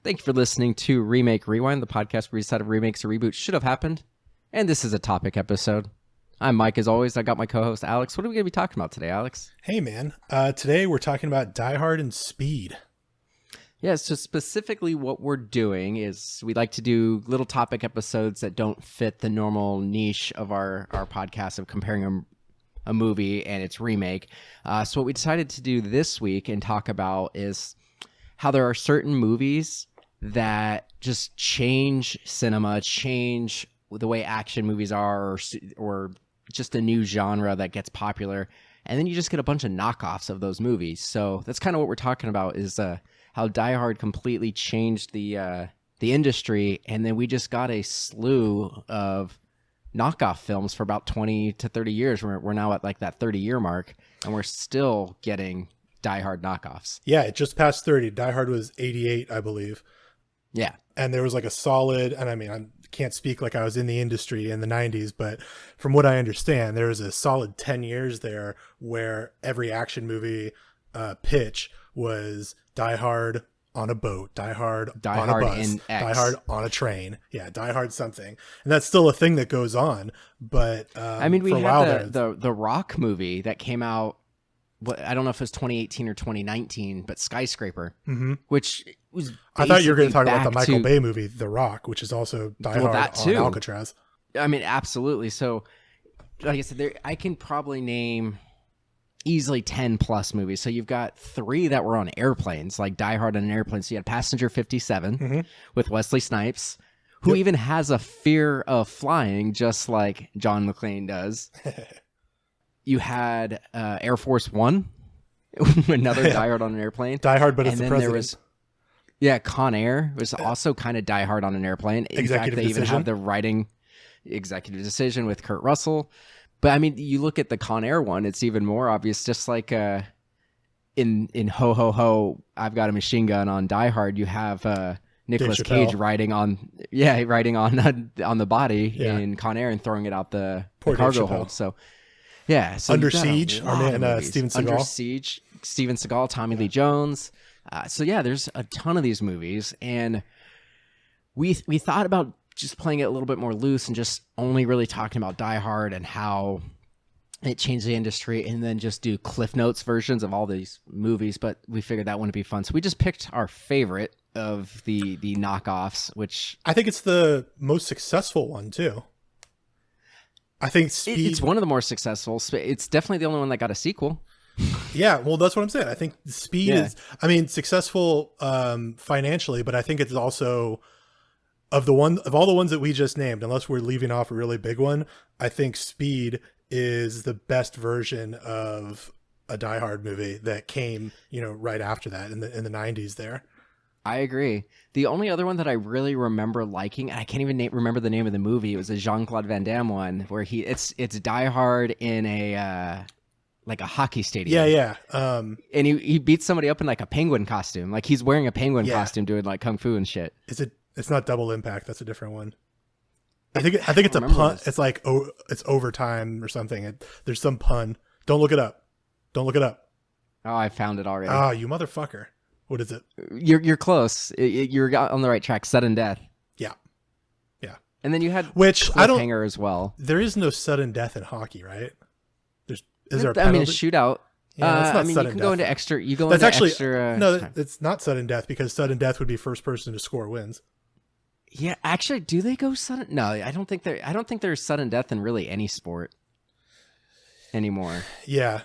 Thank you for listening to Remake Rewind, the podcast where we decided remakes or reboots should have happened. And this is a topic episode. I'm Mike, as always. I got my co-host, Alex. What are we going to be talking about today, Alex? Hey, man. Today we're talking about Die Hard and Speed. Yeah, so specifically what we're doing is we like to do little topic episodes that don't fit the normal niche of our podcast of comparing a movie and its remake. So what we decided to do this week and talk about is how there are certain movies that just change cinema, change the way action movies are, or just a new genre that gets popular. And then you just get a bunch of knockoffs of those movies. So that's kind of what we're talking about is how Die Hard completely changed the industry, and then we just got a slew of knockoff films for about 20 to 30 years. We're now at like that 30-year mark, and we're still getting Die Hard knockoffs. Yeah, it just passed 30. Die Hard was 88, I believe. Yeah. And there was like a solid, and I mean, I can't speak like I was in the industry in the 90s, but from what I understand, there was a solid 10 years there where every action movie pitch was Die Hard on a boat, Die Hard on a bus, Die Hard on a train. Yeah, Die Hard something. And that's still a thing that goes on. But I mean, we had the Rock movie that came out, I don't know if it was 2018 or 2019, but Skyscraper, which was I thought you were going to talk about the Michael Bay movie, The Rock, which is also Die Hard on Alcatraz. I mean, absolutely. So, like I said, I can probably name easily 10 plus movies. So you've got 3 that were on airplanes, like Die Hard on an airplane. So you had Passenger 57 with Wesley Snipes, who even has a fear of flying, just like John McClane does. You had Air Force One, another Die Hard on an airplane. Die Hard, but it's the president. There was, Con Air was also kind of Die Hard on an airplane. In fact, they even have the writing Executive Decision with Kurt Russell. But I mean, you look at the Con Air one, it's even more obvious. Just like in Ho Ho Ho, I've Got a Machine Gun on Die Hard, you have Nicolas Cage riding on the body in Con Air and throwing it out the cargo hold. So so Under Siege, our man Steven Seagal. Under Siege, Steven Seagal, Tommy Lee Jones. There's a ton of these movies, and we thought about just playing it a little bit more loose and just only really talking about Die Hard and how it changed the industry, and then just do Cliff Notes versions of all these movies. But we figured that wouldn't be fun. So we just picked our favorite of the knockoffs, which I think it's the most successful one too. I think Speed... It's one of the more successful. It's definitely the only one that got a sequel. Yeah, well, that's what I'm saying. I think Speed is, successful financially, but I think it's also... Of all the ones that we just named, unless we're leaving off a really big one, I think Speed is the best version of a Die Hard movie that came, right after that in the 90s there. I agree. The only other one that I really remember liking, and I can't even remember the name of the movie, it was a Jean-Claude Van Damme one where it's Die Hard in a like a hockey stadium. Yeah. And he beats somebody up in like a penguin costume. Like he's wearing a penguin costume doing like kung fu and shit. It's not Double Impact. That's a different one. I think it's a pun. It's like it's overtime or something. There's some pun. Don't look it up. Oh, I found it already. Oh, you motherfucker! What is it? You're close. You're on the right track. Sudden Death. Yeah. And then you had Cliffhanger as well. There is no sudden death in hockey, right? Is there a penalty? I mean, a shootout. Yeah, it's not you sudden can death. go into extra. You go That's into actually extra. No, it's not sudden death because sudden death would be first person to score wins. Yeah, actually, do they go sudden? No, I don't think there's sudden death in really any sport anymore. Yeah,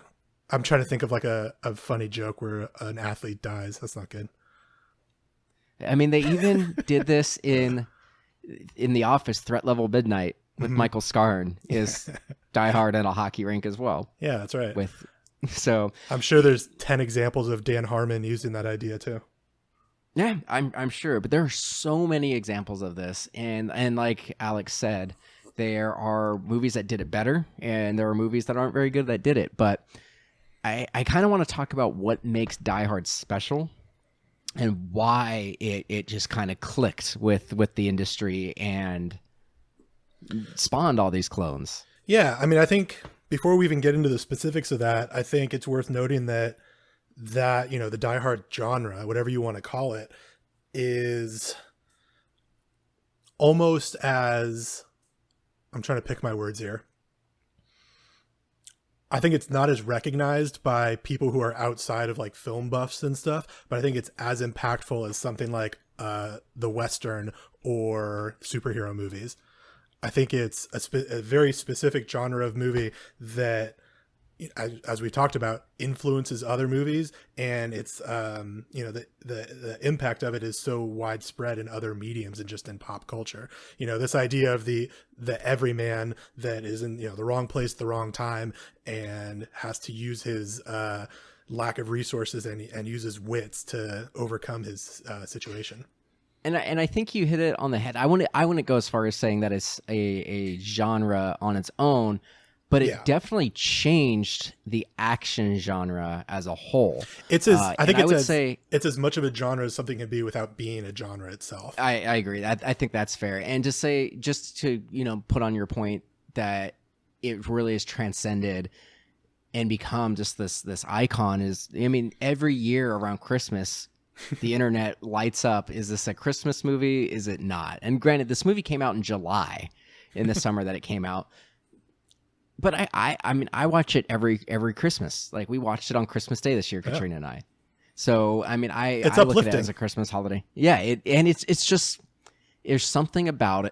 I'm trying to think of like a funny joke where an athlete dies. That's not good. I mean, they even did this in The Office. Threat Level Midnight with Michael Scarn is Die Hard at a hockey rink as well. Yeah, that's right. So I'm sure there's 10 examples of Dan Harmon using that idea too. Yeah, I'm sure, but there are so many examples of this, and like Alex said, there are movies that did it better, and there are movies that aren't very good that did it. But I kind of want to talk about what makes Die Hard special, and why it just kind of clicked with the industry and spawned all these clones. Yeah, I mean, I think before we even get into the specifics of that, I think it's worth noting that the Die Hard genre, whatever you want to call it, is almost as, I'm trying to pick my words here. I think it's not as recognized by people who are outside of like film buffs and stuff, but I think it's as impactful as something like the Western or superhero movies. I think it's a very specific genre of movie that, as we talked about, influences other movies, and it's the impact of it is so widespread in other mediums and just in pop culture. This idea of the everyman that is in the wrong place at the wrong time and has to use his lack of resources and use his wits to overcome his situation. And I think you hit it on the head. I wouldn't go as far as saying that it's a genre on its own, but it definitely changed the action genre as a whole. It's as it's as much of a genre as something can be without being a genre itself. I agree. I think that's fair. And just to put on your point that it really is transcended and become just this icon is, I mean, every year around Christmas, the internet lights up. Is this a Christmas movie? Is it not? And granted, this movie came out in July, in the summer that it came out. But I mean, I watch it every Christmas. Like, we watched it on Christmas Day this year, Katrina and I. So, I mean, I look at it as a Christmas holiday. Yeah, it's just, there's something about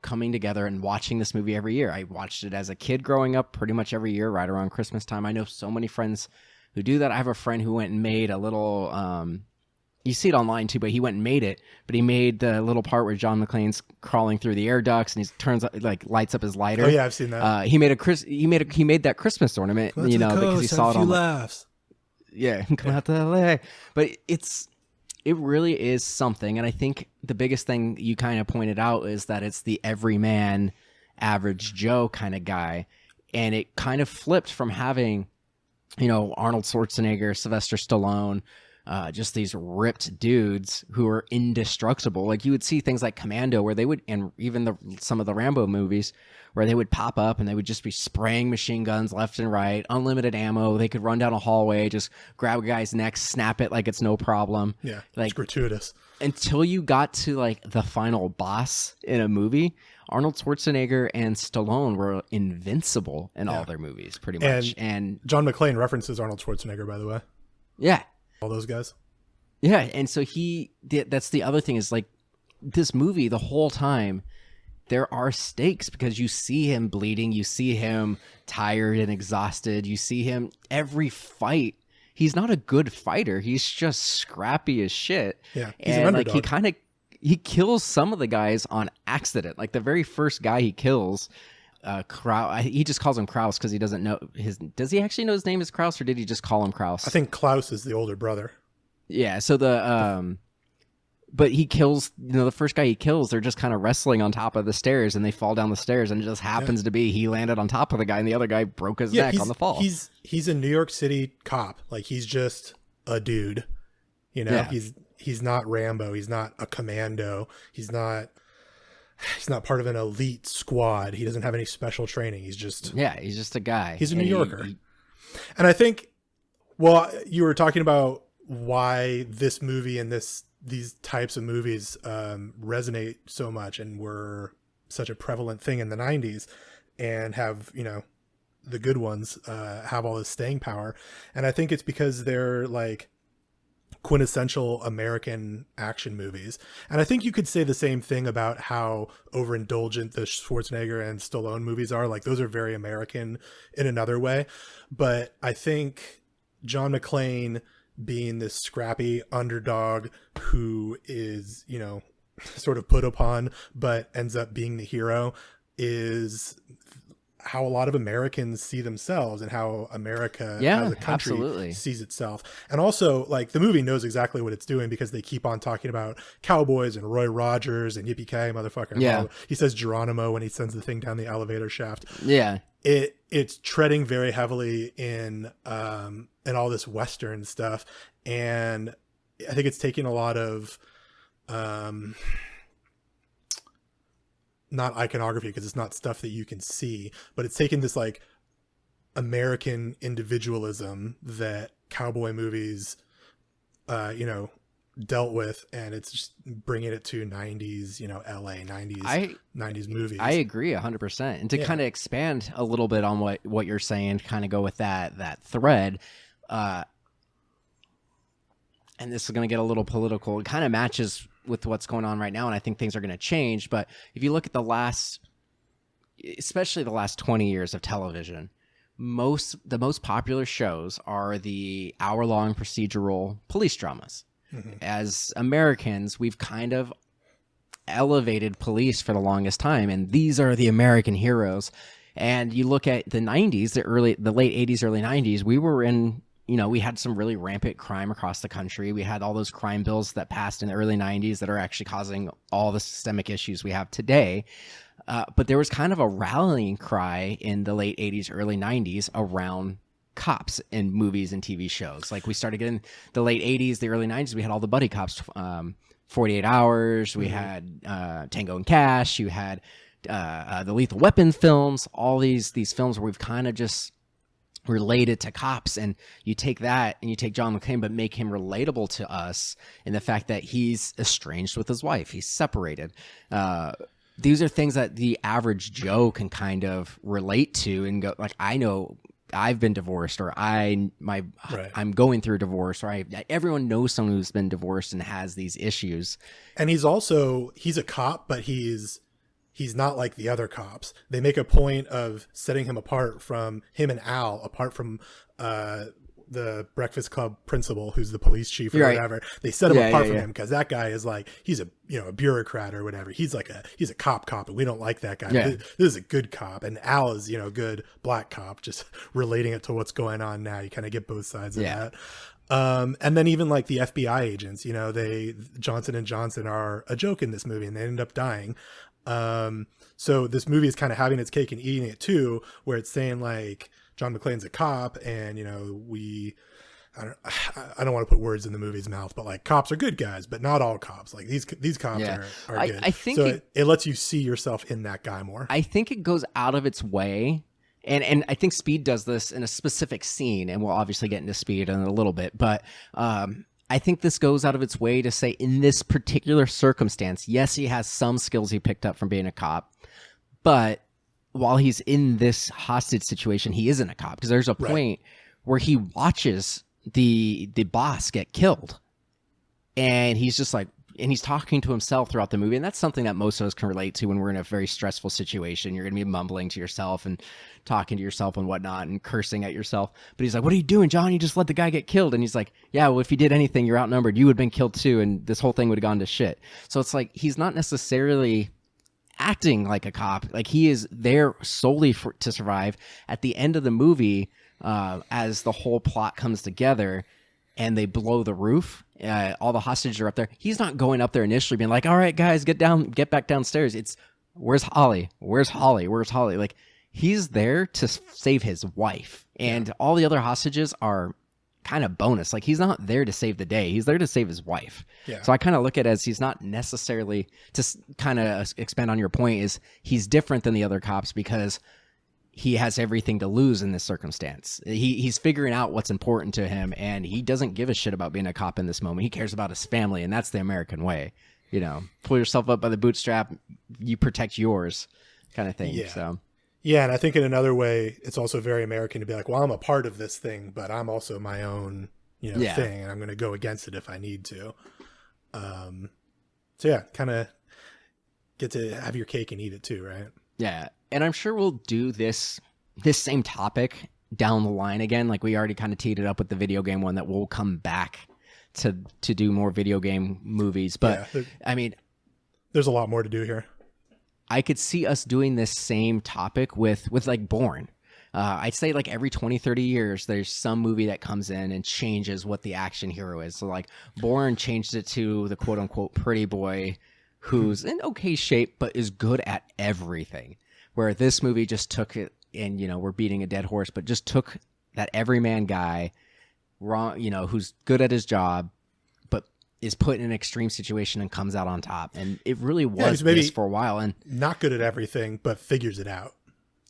coming together and watching this movie every year. I watched it as a kid growing up pretty much every year, right around Christmas time. I know so many friends who do that. I have a friend who went and made a little... you see it online too, but he went and made it. But he made the little part where John McClane's crawling through the air ducts and he lights up his lighter. Oh yeah, I've seen that. He made that Christmas ornament, because he saw it on. Laughs. Yeah, come out to LA. But it really is something, and I think the biggest thing you kind of pointed out is that it's the everyman, average Joe kind of guy, and it kind of flipped from having, Arnold Schwarzenegger, Sylvester Stallone. Just these ripped dudes who are indestructible. Like, you would see things like Commando where they would, and even some of the Rambo movies where they would pop up and they would just be spraying machine guns left and right, unlimited ammo. They could run down a hallway, just grab a guy's neck, snap it like it's no problem. Yeah, like, it's gratuitous. Until you got to like the final boss in a movie, Arnold Schwarzenegger and Stallone were invincible in all their movies, pretty much. And John McClane references Arnold Schwarzenegger, by the way. Yeah. All those guys. Yeah, and so that's the other thing is, like, this movie the whole time there are stakes because you see him bleeding, you see him tired and exhausted, you see him every fight. He's not a good fighter. He's just scrappy as shit. Yeah, he's an underdog. Like, he kills some of the guys on accident. Like, the very first guy he kills, he just calls him Kraus because he doesn't know does he actually know his name is Kraus, or did he just call him Kraus? I think Klaus is the older brother. Yeah, so but he kills, the first guy he kills, they're just kind of wrestling on top of the stairs and they fall down the stairs, and it just happens to be he landed on top of the guy and the other guy broke his neck on the fall. He's a New York City cop. Like, he's just a dude. He's not Rambo, he's not a commando, he's not part of an elite squad. He doesn't have any special training. He's just a guy. He's a New Yorker. And I think, you were talking about why this movie and these types of movies resonate so much and were such a prevalent thing in the 90s and have, the good ones have all this staying power. And I think it's because they're like quintessential American action movies. And I think you could say the same thing about how overindulgent the Schwarzenegger and Stallone movies are. Like, those are very American in another way. But I think John McClane being this scrappy underdog who is, sort of put upon, but ends up being the hero, is how a lot of Americans see themselves and how America as a country sees itself. And also, like, the movie knows exactly what it's doing because they keep on talking about cowboys and Roy Rogers and yippee-ki-yay motherfucker. Yeah. He says Geronimo when he sends the thing down the elevator shaft. Yeah. It's treading very heavily in all this Western stuff. And I think it's taking a lot of, not iconography because it's not stuff that you can see, but it's taken this like American individualism that cowboy movies, dealt with, and it's just bringing it to 90s, LA 90s movies. I agree 100%. And to kind of expand a little bit on what you're saying, kind of go with that thread, and this is going to get a little political. It kind of matches with what's going on right now, and I think things are going to change. But if you look at especially the last 20 years of television, the most popular shows are the hour-long procedural police dramas. As Americans, we've kind of elevated police for the longest time, and these are the American heroes. And you look at the 90s, the late 80s, early 90s, we were in, we had some really rampant crime across the country. We had all those crime bills that passed in the early 90s that are actually causing all the systemic issues we have today. But there was kind of a rallying cry in the late 80s, early 90s around cops in movies and TV shows. Like we started getting the late 80s, the early 90s, we had all the buddy cops, 48 Hours, we had Tango and Cash, you had the Lethal Weapon films, all these films where we've kind of just related to cops, and you take that and you take John McClane but make him relatable to us in the fact that he's estranged with his wife, he's separated. These are things that the average Joe can kind of relate to and go like, I know I've been divorced, or I'm going through a divorce, or everyone knows someone who's been divorced and has these issues. And he's a cop, but he's not like the other cops. They make a point of setting him apart from him and Al, apart from the Breakfast Club principal, who's the police chief or whatever. They set him apart from him because that guy is like, he's a bureaucrat or whatever. He's a cop, and we don't like that guy. This is a good cop, and Al is a good black cop. Just relating it to what's going on now, you kind of get both sides of that. And then even like the FBI agents, Johnson and Johnson are a joke in this movie, and they end up dying. So this movie is kind of having its cake and eating it too, where it's saying like John McClane's a cop, and I don't want to put words in the movie's mouth, but like cops are good guys, but not all cops. Like these cops are good. I think so it lets you see yourself in that guy more. I think it goes out of its way. And I think Speed does this in a specific scene, and we'll obviously get into Speed in a little bit, but I think this goes out of its way to say in this particular circumstance, yes, he has some skills he picked up from being a cop, but while he's in this hostage situation, he isn't a cop, because there's a point where he watches the boss get killed, and he's just like, and he's talking to himself throughout the movie. And that's something that most of us can relate to when we're in a very stressful situation. You're going to be mumbling to yourself and talking to yourself and whatnot and cursing at yourself. But he's like, what are you doing, John? You just let the guy get killed. And he's like, yeah, well, if you did anything, you're outnumbered. You would have been killed too. And this whole thing would have gone to shit. So it's like, he's not necessarily acting like a cop. Like he is there solely to survive. At the end of the movie, as the whole plot comes together and they blow the roof, all the hostages are up there. He's not going up there initially being like, all right, guys, get back downstairs. It's, where's Holly? Where's Holly? Where's Holly? Like, he's there to save his wife. And all the other hostages are kind of bonus. Like, he's not there to save the day. He's there to save his wife. Yeah. So I kind of look at it as he's not necessarily, to kind of expand on your point, is he's different than the other cops because he has everything to lose in this circumstance. He's figuring out what's important to him, and he doesn't give a shit about being a cop in this moment. He cares about his family, and that's the American way. Pull yourself up by the bootstrap, you protect yours, kind of thing. So. Yeah, and I think in another way, it's also very American to be like, well, I'm a part of this thing, but I'm also my own, thing, and I'm going to go against it if I need to. So yeah, kind of get to have your cake and eat it too, right? Yeah, and I'm sure we'll do this same topic down the line again. Like we already kind of teed it up with the video game one, that we'll come back to do more video game movies. But I mean, there's a lot more to do here. I could see us doing this same topic with like Bourne. I'd say like every 20, 30 years, there's some movie that comes in and changes what the action hero is. So like Bourne changed it to the quote unquote pretty boy who's in okay shape, but is good at everything. Where this movie just took it, and, we're beating a dead horse, but just took that everyman guy, wrong, who's good at his job, but is put in an extreme situation and comes out on top. And it really was this for a while. And not good at everything, but figures it out.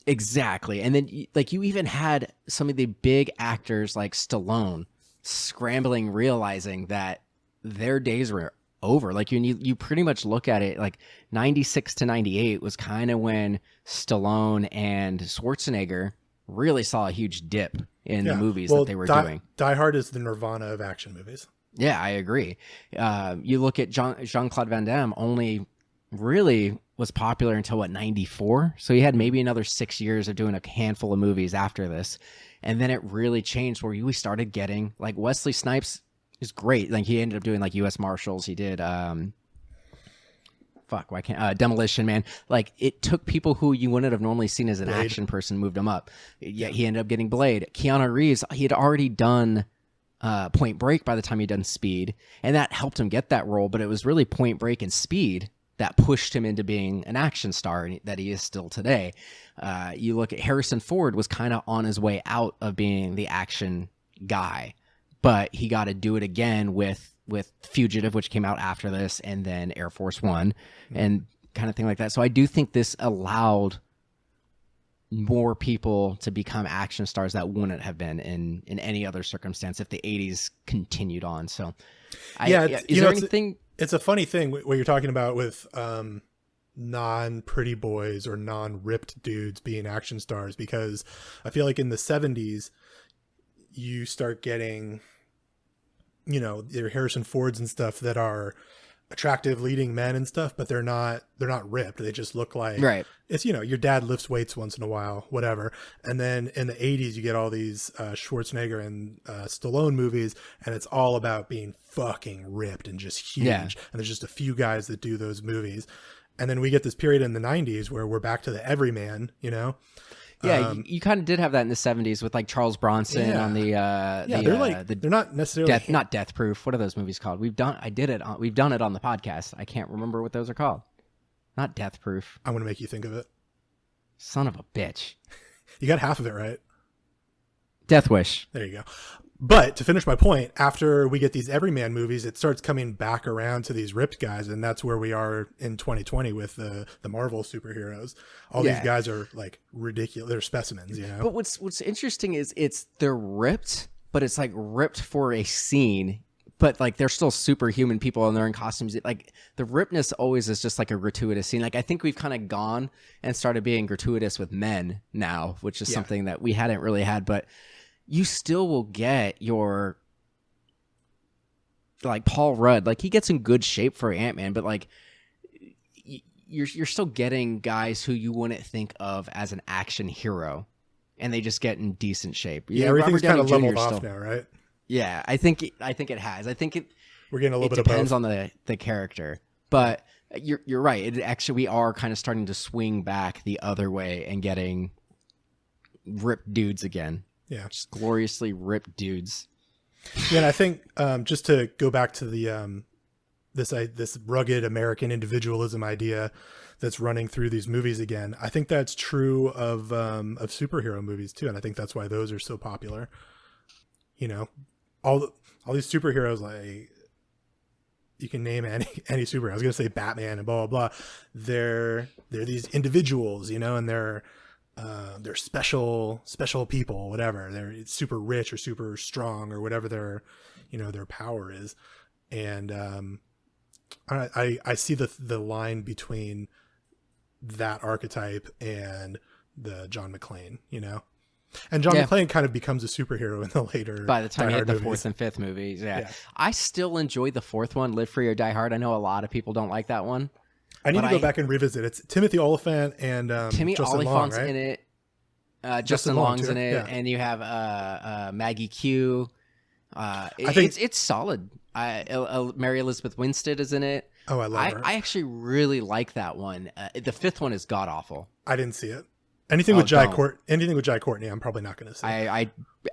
Exactly. And then like you even had some of the big actors like Stallone scrambling, realizing that their days were over. Like you pretty much look at it like 96 to 98 was kind of when Stallone and Schwarzenegger really saw a huge dip in the movies that they were doing. Die Hard is the Nirvana of action movies. Yeah, I agree. You look at Jean-Claude Van Damme, only really was popular until 94. So he had maybe another 6 years of doing a handful of movies after this. And then it really changed where we started getting like Wesley Snipes is great. Like he ended up doing like U.S. Marshals. He did, Demolition Man. Like it took people who you wouldn't have normally seen as an action person, moved them up. Yeah, he ended up getting Blade. Keanu Reeves, he had already done Point Break by the time he'd done Speed, and that helped him get that role. But it was really Point Break and Speed that pushed him into being an action star that he is still today. You look at Harrison Ford was kind of on his way out of being the action guy, but he got to do it again with Fugitive, which came out after this, and then Air Force One, and kind of thing like that. So I do think this allowed more people to become action stars that wouldn't have been in any other circumstance if the 80s continued on. So is there anything... It's a funny thing what you're talking about with non-pretty boys or non-ripped dudes being action stars, because I feel like in the 70s you start getting, your Harrison Fords and stuff that are attractive leading men and stuff, but they're not ripped. They just look like, right. It's, your dad lifts weights once in a while, whatever. And then in the 80s, you get all these Schwarzenegger and Stallone movies, and it's all about being fucking ripped and just huge. Yeah. And there's just a few guys that do those movies. And then we get this period in the 90s where we're back to the everyman, Yeah, you kind of did have that in the 70s with like Charles Bronson on they're not necessarily not Death Proof. What are those movies called? We've done it on the podcast. I can't remember what those are called. Not Death Proof. I'm gonna make you think of it. Son of a bitch. You got half of it right. Death Wish. There you go. But to finish my point, after we get these everyman movies, it starts coming back around to these ripped guys, and that's where we are in 2020 with the Marvel superheroes. All these guys are like ridiculous. They're specimens, But what's interesting is they're ripped, but it's like ripped for a scene, but like they're still superhuman people and they're in costumes. Like the rippedness always is just like a gratuitous scene. Like I think we've kind of gone and started being gratuitous with men now, which is something that we hadn't really had, but you still will get your like Paul Rudd, like he gets in good shape for Ant-Man, but like you're still getting guys who you wouldn't think of as an action hero, and they just get in decent shape. Yeah, everything's kind of leveled off now, right? Yeah, I think it has. I think we're getting a little bit of both. Depends on the character, but you're right. We are kind of starting to swing back the other way and getting ripped dudes again. Yeah, just gloriously ripped dudes. Yeah, and I think just to go back to the this rugged American individualism idea that's running through these movies again, I think that's true of superhero movies too, and I think that's why those are so popular. All these superheroes, like you can name any superhero. I was gonna say Batman and blah blah blah. They're these individuals, and they're special people, whatever. They're super rich or super strong or whatever their power is. And I see the line between that archetype and the John McClane, and John McClane kind of becomes a superhero in the later, by the time you hit the fourth and fifth movies. Yeah. I still enjoy the fourth one, Live Free or Die Hard. I know a lot of people don't like that one. I need to go back and revisit. It's Timothy Olyphant and Timmy Justin Olyphant's Long, right? in it. Justin Long's in it, and you have Maggie Q. It's solid. Mary Elizabeth Winstead is in it. Oh, I love her. I actually really like that one. The fifth one is god awful. I didn't see it. Anything with Jai Courtney, I'm probably not going to see. I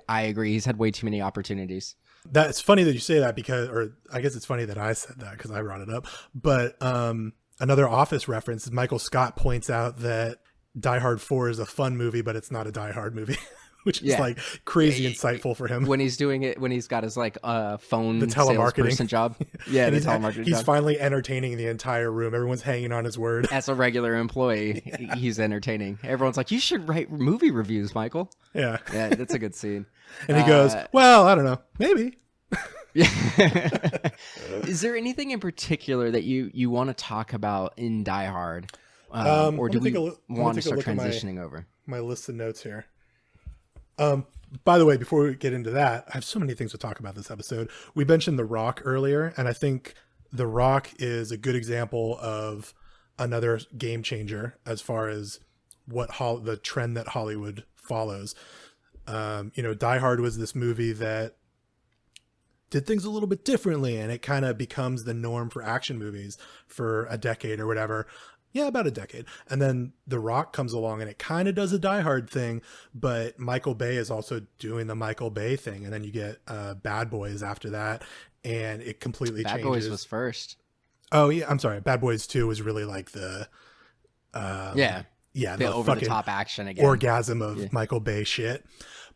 agree. He's had way too many opportunities. That's funny that you say that or I guess it's funny that I said that because I brought it up. But another Office reference, Michael Scott points out that Die Hard 4 is a fun movie, but it's not a Die Hard movie, which is like crazy insightful for him. When he's doing it, when he's got his like phone the telemarketing job. Yeah, and the telemarketing he's job. Finally entertaining the entire room. Everyone's hanging on his word. As a regular employee, he's entertaining. Everyone's like, you should write movie reviews, Michael. Yeah. Yeah, that's a good scene. And he goes, well, I don't know, maybe. Is there anything in particular that you want to talk about in Die Hard? Or do we want to start transitioning over? My list of notes here. By the way, before we get into that, I have so many things to talk about this episode. We mentioned The Rock earlier, and I think The Rock is a good example of another game changer as far as the trend that Hollywood follows. Die Hard was this movie that did things a little bit differently, and it kind of becomes the norm for action movies for a decade or whatever. Yeah, about a decade. And then The Rock comes along and it kind of does a Die Hard thing, but Michael Bay is also doing the Michael Bay thing. And then you get Bad Boys after that, and it completely changes. Bad Boys was first. Oh, yeah. I'm sorry. Bad Boys 2 was really like the the over-the-top action again. Orgasm of Michael Bay shit.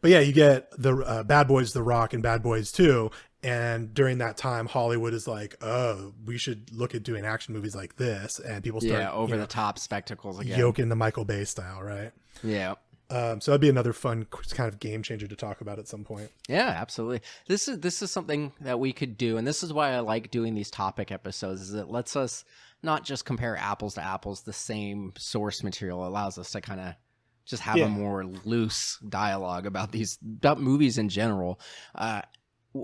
But yeah, you get the Bad Boys, The Rock, and Bad Boys 2. And during that time, Hollywood is like, oh, we should look at doing action movies like this. And people start over-the-top spectacles again. Yoking the Michael Bay style, right? Yeah. So that'd be another fun kind of game changer to talk about at some point. Yeah, absolutely. This is something that we could do. And this is why I like doing these topic episodes, is it lets us not just compare apples to apples, the same source material. It allows us to kind of just have a more loose dialogue about movies in general.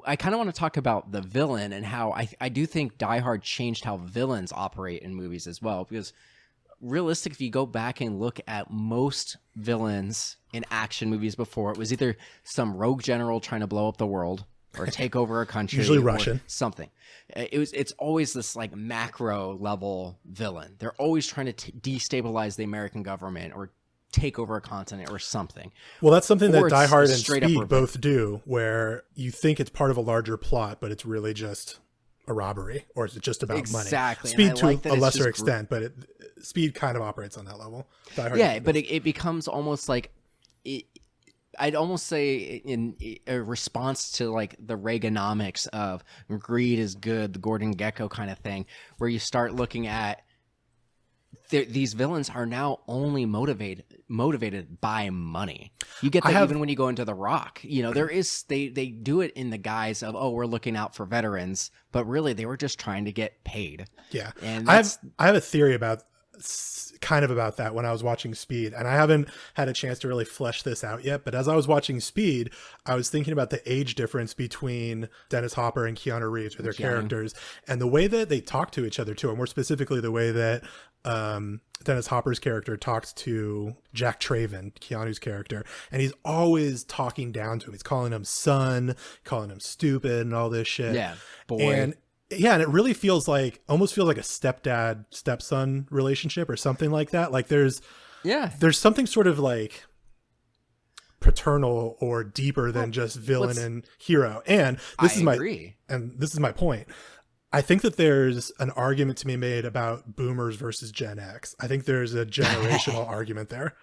I kind of want to talk about the villain and how I do think Die Hard changed how villains operate in movies as well. Because realistic, if you go back and look at most villains in action movies before, it was either some rogue general trying to blow up the world or take over a country, usually Russian, something. It's always this like macro level villain. They're always trying to destabilize the American government or take over a continent or something. Well, that's something that Die Hard and Speed both do, where you think it's part of a larger plot, but it's really just a robbery, or is it just about money? Exactly. Speed to a lesser extent, but Speed kind of operates on that level. Die Hard but it becomes almost like I'd almost say in a response to like the Reaganomics of greed is good, the Gordon Gekko kind of thing, where you start looking at these villains are now only motivated by money. You get that even when you go into The Rock. There is they do it in the guise of, oh, we're looking out for veterans, but really they were just trying to get paid. Yeah, and I have a theory about that when I was watching Speed, and I haven't had a chance to really flesh this out yet. But as I was watching Speed, I was thinking about the age difference between Dennis Hopper and Keanu Reeves, or their characters, and the way that they talk to each other too, or more specifically the way that Dennis Hopper's character talks to Jack Traven, Keanu's character, and he's always talking down to him. He's calling him son, calling him stupid, and all this shit. Yeah, boy. And it really almost feels like a stepdad stepson relationship or something like that. Like there's something sort of like paternal or deeper than just villain and hero. And this is my point. I think that there's an argument to be made about boomers versus Gen X. I think there's a generational argument there.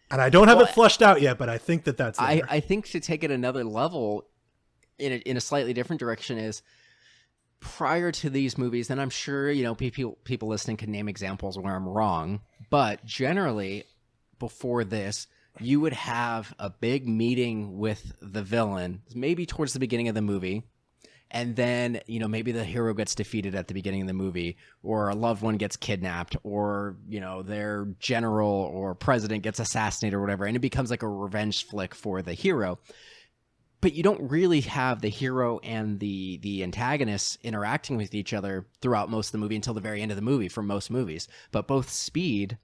And I don't have it fleshed out yet, but I think that's there. I think to take it another level in a slightly different direction is prior to these movies, and I'm sure, people listening can name examples where I'm wrong, but generally before this, you would have a big meeting with the villain, maybe towards the beginning of the movie. And then, maybe the hero gets defeated at the beginning of the movie, or a loved one gets kidnapped, or, their general or president gets assassinated or whatever. And it becomes like a revenge flick for the hero. But you don't really have the hero and the antagonists interacting with each other throughout most of the movie until the very end of the movie for most movies. But both Speed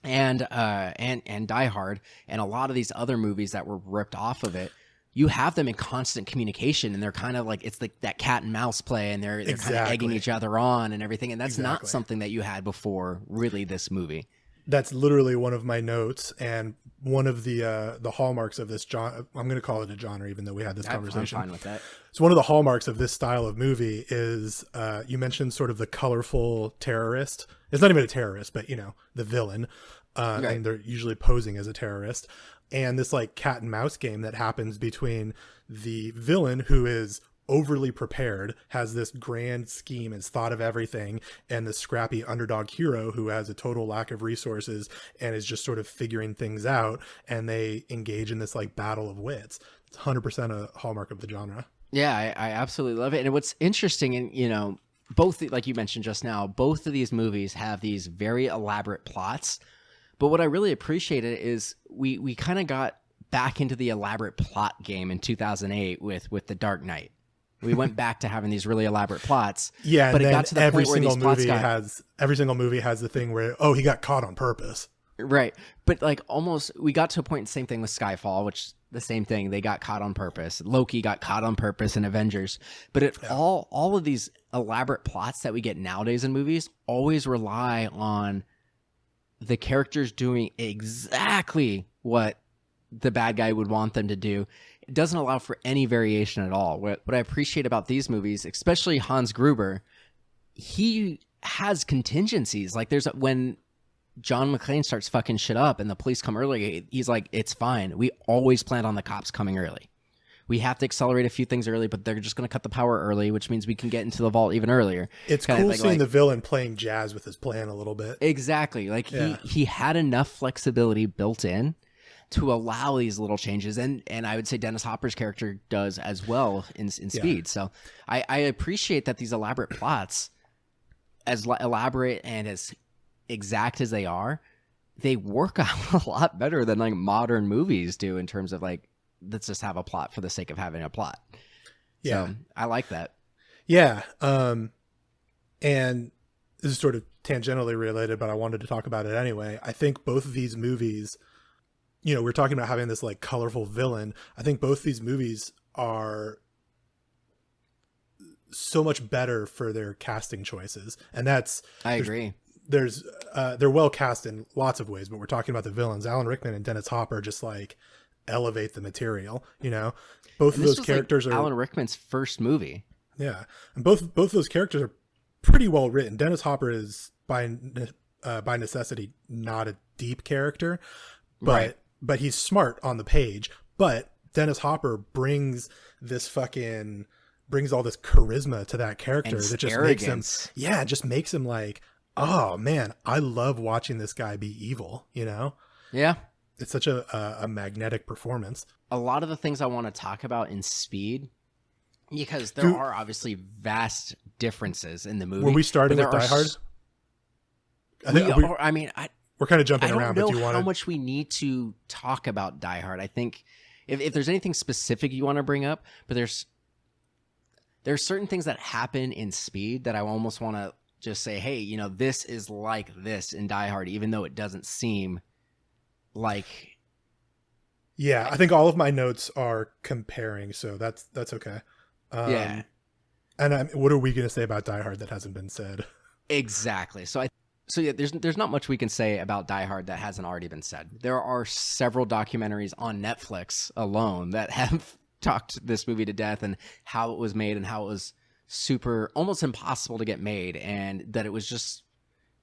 and Die Hard and a lot of these other movies that were ripped off of it, you have them in constant communication, and they're kind of like, it's like that cat and mouse play, and they're kind of egging each other on and everything. And that's not something that you had before really this movie. That's literally one of my notes, and one of the hallmarks of this genre. I'm going to call it a genre, even though we had this conversation. I'm fine with that. So one of the hallmarks of this style of movie is you mentioned sort of the colorful terrorist. It's not even a terrorist, but the villain, and they're usually posing as a terrorist. And this like cat and mouse game that happens between the villain, who is overly prepared, has this grand scheme, has thought of everything, and the scrappy underdog hero who has a total lack of resources and is just sort of figuring things out, and they engage in this like battle of wits. It's 100% a hallmark of the genre. Yeah, I absolutely love it. And what's interesting, and both, like you mentioned just now, both of these movies have these very elaborate plots. But what I really appreciated is we kind of got back into the elaborate plot game in 2008 with The Dark Knight. We went back to having these really elaborate plots. Yeah, but and it got to the every point where single these plots movie every single movie has the thing where he got caught on purpose. Right. But like almost we got to a point, same thing with Skyfall, which the same thing, they got caught on purpose. Loki got caught on purpose in Avengers. But all of these elaborate plots that we get nowadays in movies always rely on the characters doing exactly what the bad guy would want them to do. It doesn't allow for any variation at all. What I appreciate about these movies, especially Hans Gruber, he has contingencies. Like when John McClane starts fucking shit up and the police come early, he's like, it's fine. We always planned on the cops coming early. We have to accelerate a few things early, but they're just going to cut the power early, which means we can get into the vault even earlier. It's Kinda cool seeing the villain playing jazz with his plan a little bit. Exactly. Like he had enough flexibility built in to allow these little changes. And I would say Dennis Hopper's character does as well in Speed. So I appreciate that these elaborate plots, as elaborate and as exact as they are, they work out a lot better than like modern movies do in terms of like, let's just have a plot for the sake of having a plot. Yeah. So I like that. Yeah. And this is sort of tangentially related, but I wanted to talk about it anyway. I think both of these movies, we're talking about having this like colorful villain. I think both these movies are so much better for their casting choices. And I agree. They're well cast in lots of ways, but we're talking about the villains. Alan Rickman and Dennis Hopper just like elevate the material, both of those characters are Alan Rickman's first movie. Yeah. And both those characters are pretty well written. Dennis Hopper is by necessity not a deep character, but he's smart on the page. But Dennis Hopper brings all this charisma to that character that just arrogance. makes him like, oh man, I love watching this guy be evil, Yeah. It's such a magnetic performance. A lot of the things I want to talk about in Speed, because there are obviously vast differences in the movie. Were we starting with Die Hard? We're kind of jumping around. I don't know how much we need to talk about Die Hard. I think if there's anything specific you want to bring up, but there's certain things that happen in Speed that I almost want to just say, hey, this is like this in Die Hard, even though it doesn't seem like. Yeah, I think all of my notes are comparing, so that's okay. Yeah. And what are we going to say about Die Hard that hasn't been said? Exactly. So there's not much we can say about Die Hard that hasn't already been said. There are several documentaries on Netflix alone that have talked this movie to death and how it was made and how it was super almost impossible to get made, and that it was just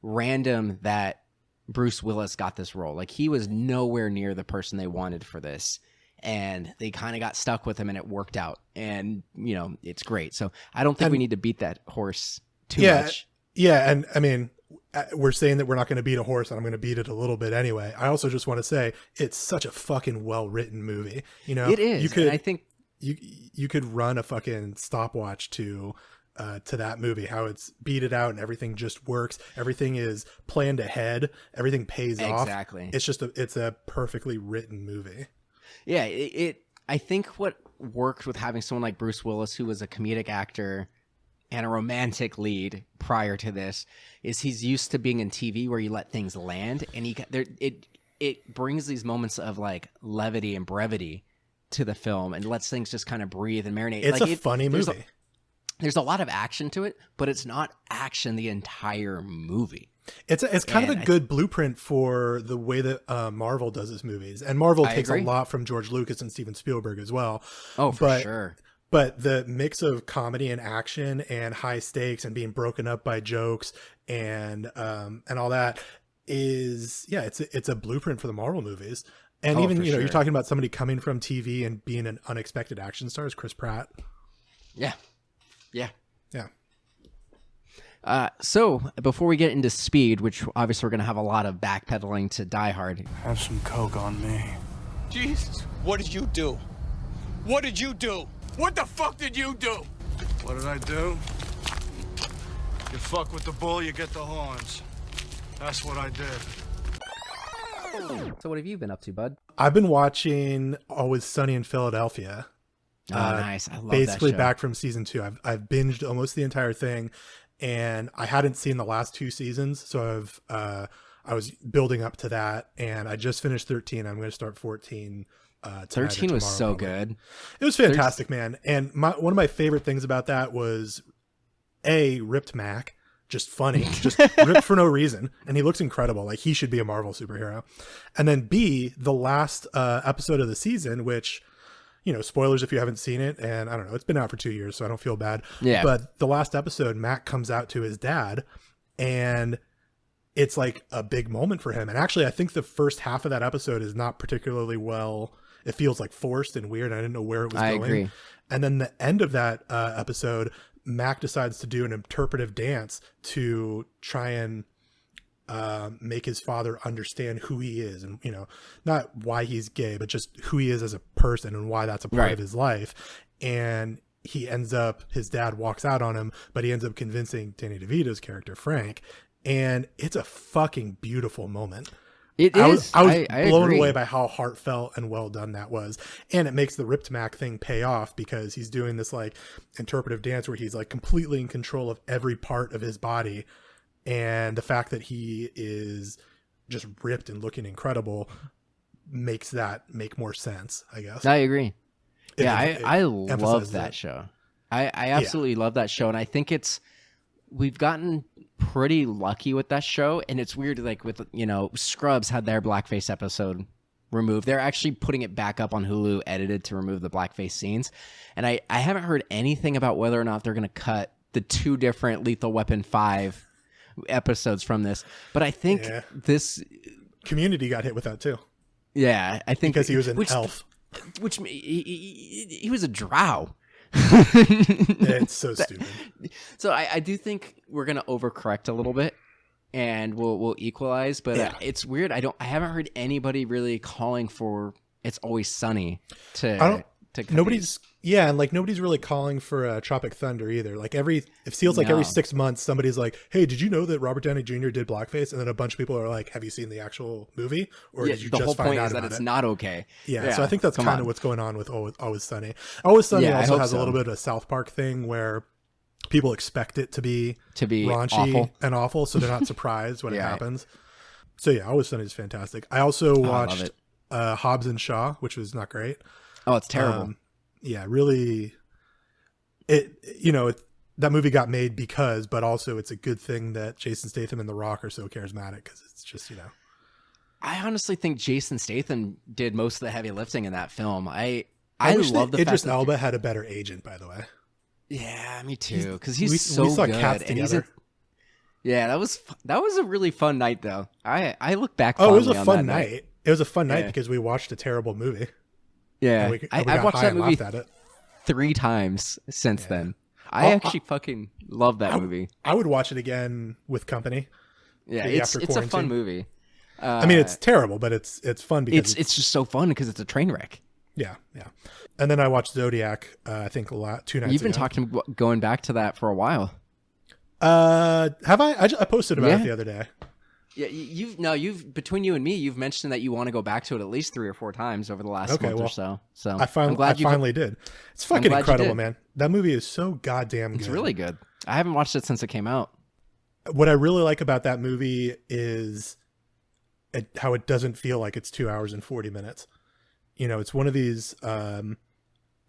random that Bruce Willis got this role. Like, he was nowhere near the person they wanted for this, and they kind of got stuck with him, and it worked out, and it's great. So I don't think we need to beat that horse too much. Yeah, and I mean, we're saying that we're not going to beat a horse, and I'm going to beat it a little bit anyway. I also just want to say it's such a fucking well-written movie. It is. And I think you could run a fucking stopwatch to that movie, how it's beat it out and everything just works. Everything is planned ahead. Everything pays off. Exactly. It's a perfectly written movie. Yeah. I think what worked with having someone like Bruce Willis, who was a comedic actor and a romantic lead prior to this, is he's used to being in TV where you let things land, and it brings these moments of like levity and brevity to the film and lets things just kind of breathe and marinate. It's a funny movie. There's a lot of action to it, but it's not action the entire movie. It's kind of a good blueprint for the way that Marvel does its movies. And Marvel takes a lot from George Lucas and Steven Spielberg as well. Oh, for sure. But the mix of comedy and action and high stakes and being broken up by jokes and all that is, it's a blueprint for the Marvel movies. And even, you're talking about somebody coming from TV and being an unexpected action star is Chris Pratt. Yeah. Yeah. Yeah. So before we get into Speed, which obviously we're going to have a lot of backpedaling to Die Hard. Have some Coke on me. Jesus, what did you do? What did you do? What the fuck did you do? What did I do? You fuck with the bull, you get the horns. That's what I did. So what have you been up to, bud? I've been watching Always Sunny in Philadelphia. Oh, nice. I love Basically that show. back from season 2. I've binged almost the entire thing, and I hadn't seen the last 2 seasons, so I was building up to that, and I just finished 13. I'm going to start 14. 13 was so probably. Good. It was fantastic, man. And one of my favorite things about that was ripped Mac, just funny, just ripped for no reason, and he looks incredible. Like, he should be a Marvel superhero. And then B, the last episode of the season, which, you know, spoilers if you haven't seen it, and I don't know, it's been out for 2 years, so I don't feel bad. Yeah. But the last episode, Mac comes out to his dad, and it's like a big moment for him. And actually, I think the first half of that episode is not particularly well. It feels like forced and weird. I didn't know where it was going. I agree. And then the end of that episode, Mac decides to do an interpretive dance to try and make his father understand who he is, and, you know, not why he's gay, but just who he is as a person and why that's a part of his life. And his dad walks out on him, but he ends up convincing Danny DeVito's character, Frank. And it's a fucking beautiful moment. It is. I was blown agree. away by how heartfelt and well done that was. And it makes the ripped Mac thing pay off, because he's doing this like interpretive dance where he's like completely in control of every part of his body. And the fact that he is just ripped and looking incredible makes that make more sense, I guess. I agree. I love that it. show. I absolutely love that show. And I think we've gotten pretty lucky with that show. And it's weird, like with, you know, Scrubs had their blackface episode removed. They're actually putting it back up on Hulu, edited to remove the blackface scenes. And I haven't heard anything about whether or not they're going to cut the 2 different Lethal Weapon 5 episodes from this. But I think this Community got hit with that too. Yeah, I think because he was an elf. Which he was a drow. It's so stupid. So I do think we're gonna overcorrect a little bit, and we'll equalize. But it's weird. I haven't heard anybody really calling for It's Always Sunny to. Nobody's really calling for Tropic Thunder either. Like it feels like every 6 months somebody's like, "Hey, did you know that Robert Downey Jr. did blackface?" And then a bunch of people are like, "Have you seen the actual movie, or did you just find out about it?" The whole point is that it's not okay. Yeah, so I think that's kind of what's going on with Always Sunny. Always Sunny also has a little bit of a South Park thing where people expect it to be raunchy and awful, so they're not surprised when it happens. So yeah, Always Sunny is fantastic. I also watched Hobbs and Shaw, which was not great. Oh, it's terrible. Really. That movie got made but also it's a good thing that Jason Statham and The Rock are so charismatic, because it's just, I honestly think Jason Statham did most of the heavy lifting in that film. I love the fact Idris Elba had a better agent, by the way. Yeah, me too. Because he's so we saw good. Cats together. That was a really fun night, though. I look back. Oh, it was a fun night. It was a fun night because we watched a terrible movie. Yeah, I've watched that movie 3 times since then. I actually fucking love that movie. I would watch it again with company. Yeah, it's a fun movie. I mean, it's terrible, but it's fun because it's just so fun because it's a train wreck. Yeah. And then I watched Zodiac. I think 2 nights ago. You've been talking going back to that for a while. Have I? I posted about it the other day. Yeah, you've between you and me, you've mentioned that you want to go back to it at least 3 or 4 times over the last month or so. So I finally did. It's fucking incredible, man. That movie is so goddamn good. It's really good. I haven't watched it since it came out. What I really like about that movie is how it doesn't feel like it's 2 hours and 40 minutes. It's one of these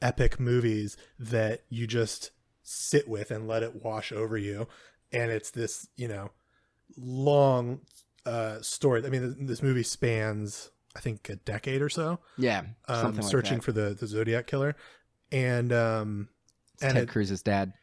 epic movies that you just sit with and let it wash over you. And it's this, long story. I mean, this movie spans, I think, a decade or so. Yeah, something searching like for the Zodiac killer, and Ted Cruz's dad.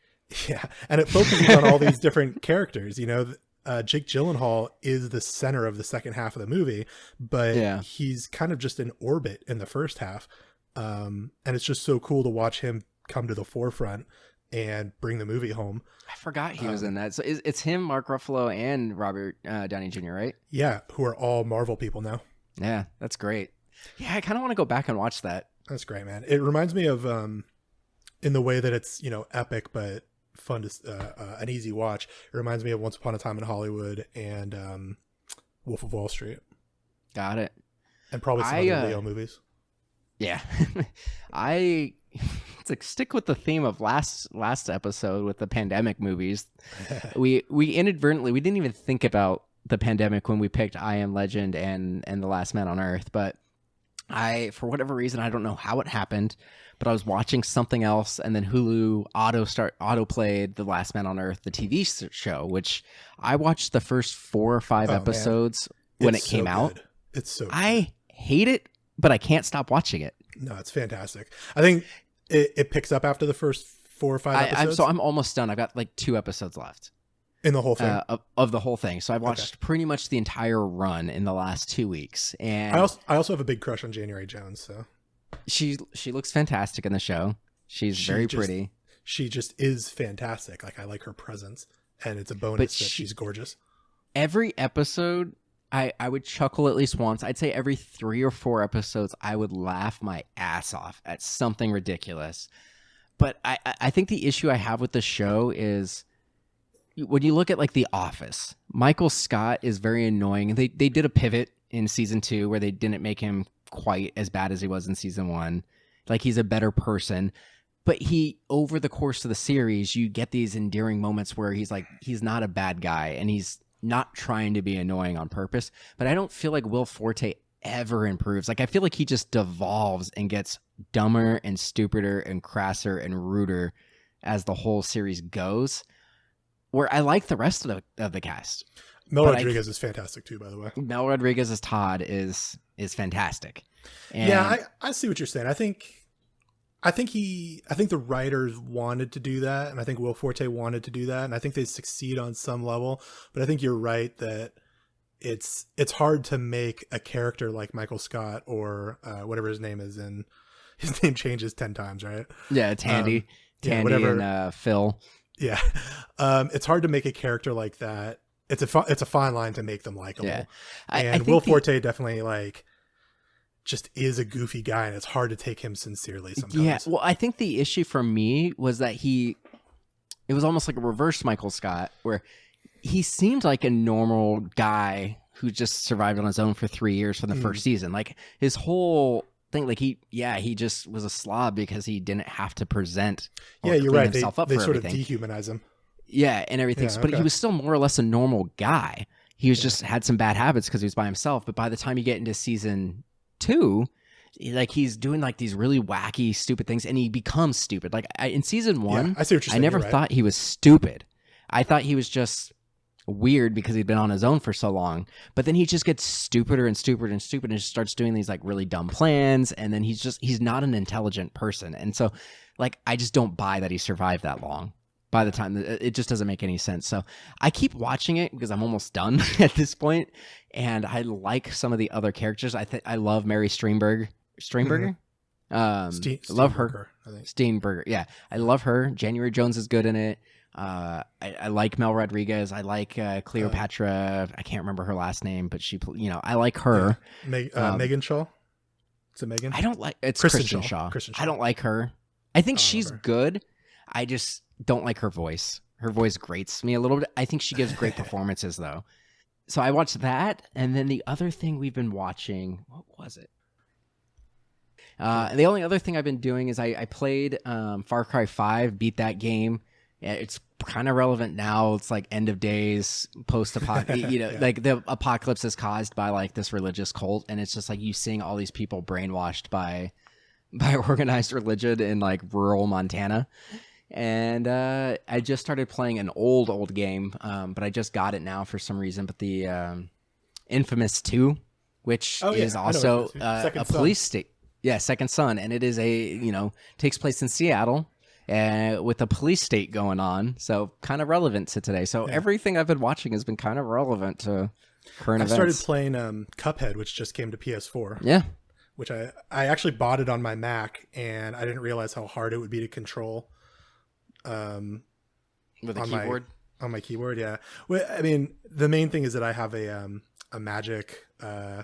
Yeah, and it focuses on all these different characters. Jake Gyllenhaal is the center of the second half of the movie, but he's kind of just in orbit in the first half, and it's just so cool to watch him come to the forefront and bring the movie home. I forgot he was in that. So it's him, Mark Ruffalo, and Robert Downey Jr., right? Yeah, who are all Marvel people now. Yeah, that's great. Yeah, I kind of want to go back and watch that. That's great, man. It reminds me of in the way that it's, epic but fun to an easy watch. It reminds me of Once Upon a Time in Hollywood and Wolf of Wall Street. Got it. And probably some other Leo movies. Yeah. To stick with the theme of last episode with the pandemic movies. we inadvertently, we didn't even think about the pandemic when we picked I Am Legend and The Last Man on Earth, but for whatever reason, I don't know how it happened, but I was watching something else, and then Hulu auto played The Last Man on Earth, the TV show, which I watched the first 4 or 5 episodes when it came out. It's so good. I hate it, but I can't stop watching it. No, it's fantastic. I think it picks up after the first 4 or 5 episodes. I'm almost done. I've got like 2 episodes left. In the whole thing? Of the whole thing. So I've watched pretty much the entire run in the last 2 weeks. And I also have a big crush on January Jones. So she looks fantastic in the show. She's very pretty. She just is fantastic. Like, I like her presence, and it's a bonus that she's gorgeous. Every episode, I would chuckle at least once. I'd say every 3 or 4 episodes, I would laugh my ass off at something ridiculous. But I think the issue I have with the show is, when you look at like The Office, Michael Scott is very annoying. They did a pivot in season 2 where they didn't make him quite as bad as he was in season 1. Like, he's a better person. But over the course of the series, you get these endearing moments where he's not a bad guy and he's not trying to be annoying on purpose. But I don't feel like Will Forte ever improves. Like, I feel like he just devolves and gets dumber and stupider and crasser and ruder as the whole series goes. Where I like the rest of the cast. Mel Rodriguez is fantastic too, by the way. Mel Rodriguez as Todd is fantastic. And yeah, I see what you're saying. I think the writers wanted to do that, and I think Will Forte wanted to do that, and I think they succeed on some level. But I think you're right that it's hard to make a character like Michael Scott or whatever his name is, and his name changes 10 times, right? Yeah, Tandy, and Phil. Yeah, it's hard to make a character like that. It's a fine line to make them likable. Yeah. I Will Forte definitely just is a goofy guy, and it's hard to take him sincerely sometimes. Yeah, well, I think the issue for me was that it was almost like a reverse Michael Scott, where he seemed like a normal guy who just survived on his own for 3 years from the first season. Like, his whole thing, like he just was a slob because he didn't have to present. Yeah, you're right. They sort of dehumanize him. Yeah, and everything. Yeah, but he was still more or less a normal guy. He was just had some bad habits because he was by himself. But by the time you get into season 2, like, he's doing like these really wacky, stupid things, and he becomes stupid. Like, in season 1, I see what you're saying. I never thought he was stupid. I thought he was just weird because he'd been on his own for so long. But then he just gets stupider and stupider and stupid, and just starts doing these like really dumb plans. And then he's not an intelligent person. And so, like, I just don't buy that he survived that long. By the time, it just doesn't make any sense. So I keep watching it because I'm almost done at this point, and I like some of the other characters. I love Mary Steenburgen. Love her. Steenburgen. Yeah, I love her. January Jones is good in it. I like Mel Rodriguez. I like Cleopatra. I can't remember her last name, but I like her. Megan Shaw. Is it Megan? I don't like. It's Kristen Shaw. I don't like her. I think she's good. I just don't like her voice. Her voice grates me a little bit. I think she gives great performances, though. So I watched that, and then the other thing we've been watching, what was it? The only other thing I've been doing is I played Far Cry 5, beat that game. It's kind of relevant now. It's like end of days, post-apocalypse. Like, the apocalypse is caused by like this religious cult, and it's just like you seeing all these people brainwashed by organized religion in like rural Montana. And I just started playing an old game, but I just got it now for some reason. But the Infamous 2, which is also a police state. Yeah, Second Son. And it is takes place in Seattle with a police state going on. So kind of relevant to today. So everything I've been watching has been kind of relevant to current events. I started playing Cuphead, which just came to PS4. Yeah. Which I actually bought it on my Mac, and I didn't realize how hard it would be to control. With a keyboard? On my keyboard, yeah. Well, I mean, the main thing is that I have a magic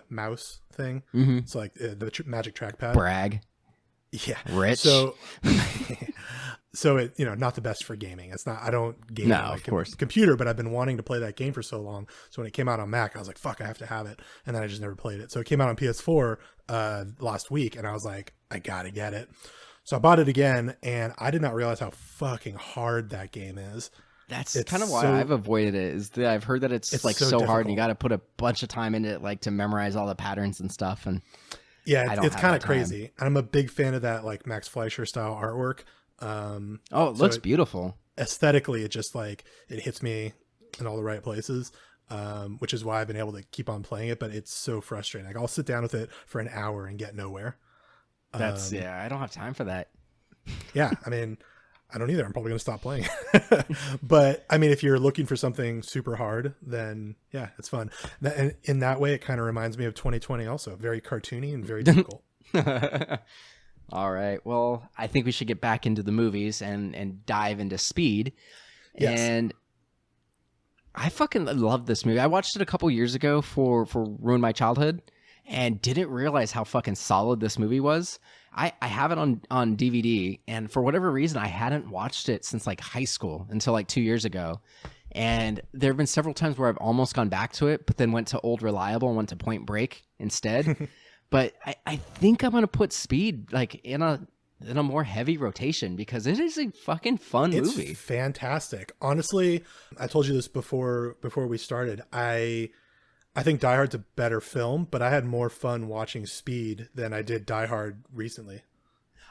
mouse thing. Mm-hmm. So like the magic trackpad. Brag. Yeah. Rich. So, so it, not the best for gaming. It's not, I don't game No, on my of course. computer, but I've been wanting to play that game for so long. So when it came out on Mac, I was like, fuck, I have to have it. And then I just never played it. So it came out on PS4 last week, and I was like, I gotta get it. So I bought it again, and I did not realize how fucking hard that game is. That's It's kind of why so- I've avoided it. Is that I've heard that it's like so so hard, and you difficult. got to put a bunch of time into it, like to memorize all the patterns and stuff. And Yeah, I don't it's have kind of that time. crazy. And I'm a big fan of that like Max Fleischer style artwork. oh, it So looks it- beautiful. Aesthetically, it just like it hits me in all the right places, which is why I've been able to keep on playing it. But it's so frustrating. Like I'll sit down with it for an hour and get nowhere. That's I don't have time for that. Yeah, I mean, I don't either. I'm probably going to stop playing. But I mean, if you're looking for something super hard, then yeah, it's fun. And in that way, it kind of reminds me of 2020 also. Very cartoony and very difficult. All right. Well, I think we should get back into the movies and dive into Speed. Yes. And I fucking love this movie. I watched it a couple years ago for Ruin My Childhood and didn't realize how fucking solid this movie was. I have it on DVD, and for whatever reason, I hadn't watched it since like high school until like 2 years ago. And there have been several times where I've almost gone back to it, but then went to Old Reliable and went to Point Break instead. But I think I'm going to put Speed like in a more heavy rotation because it is a fucking fun It's movie. fantastic. Honestly, I told you this before we started. I think Die Hard's a better film, but I had more fun watching Speed than I did Die Hard recently.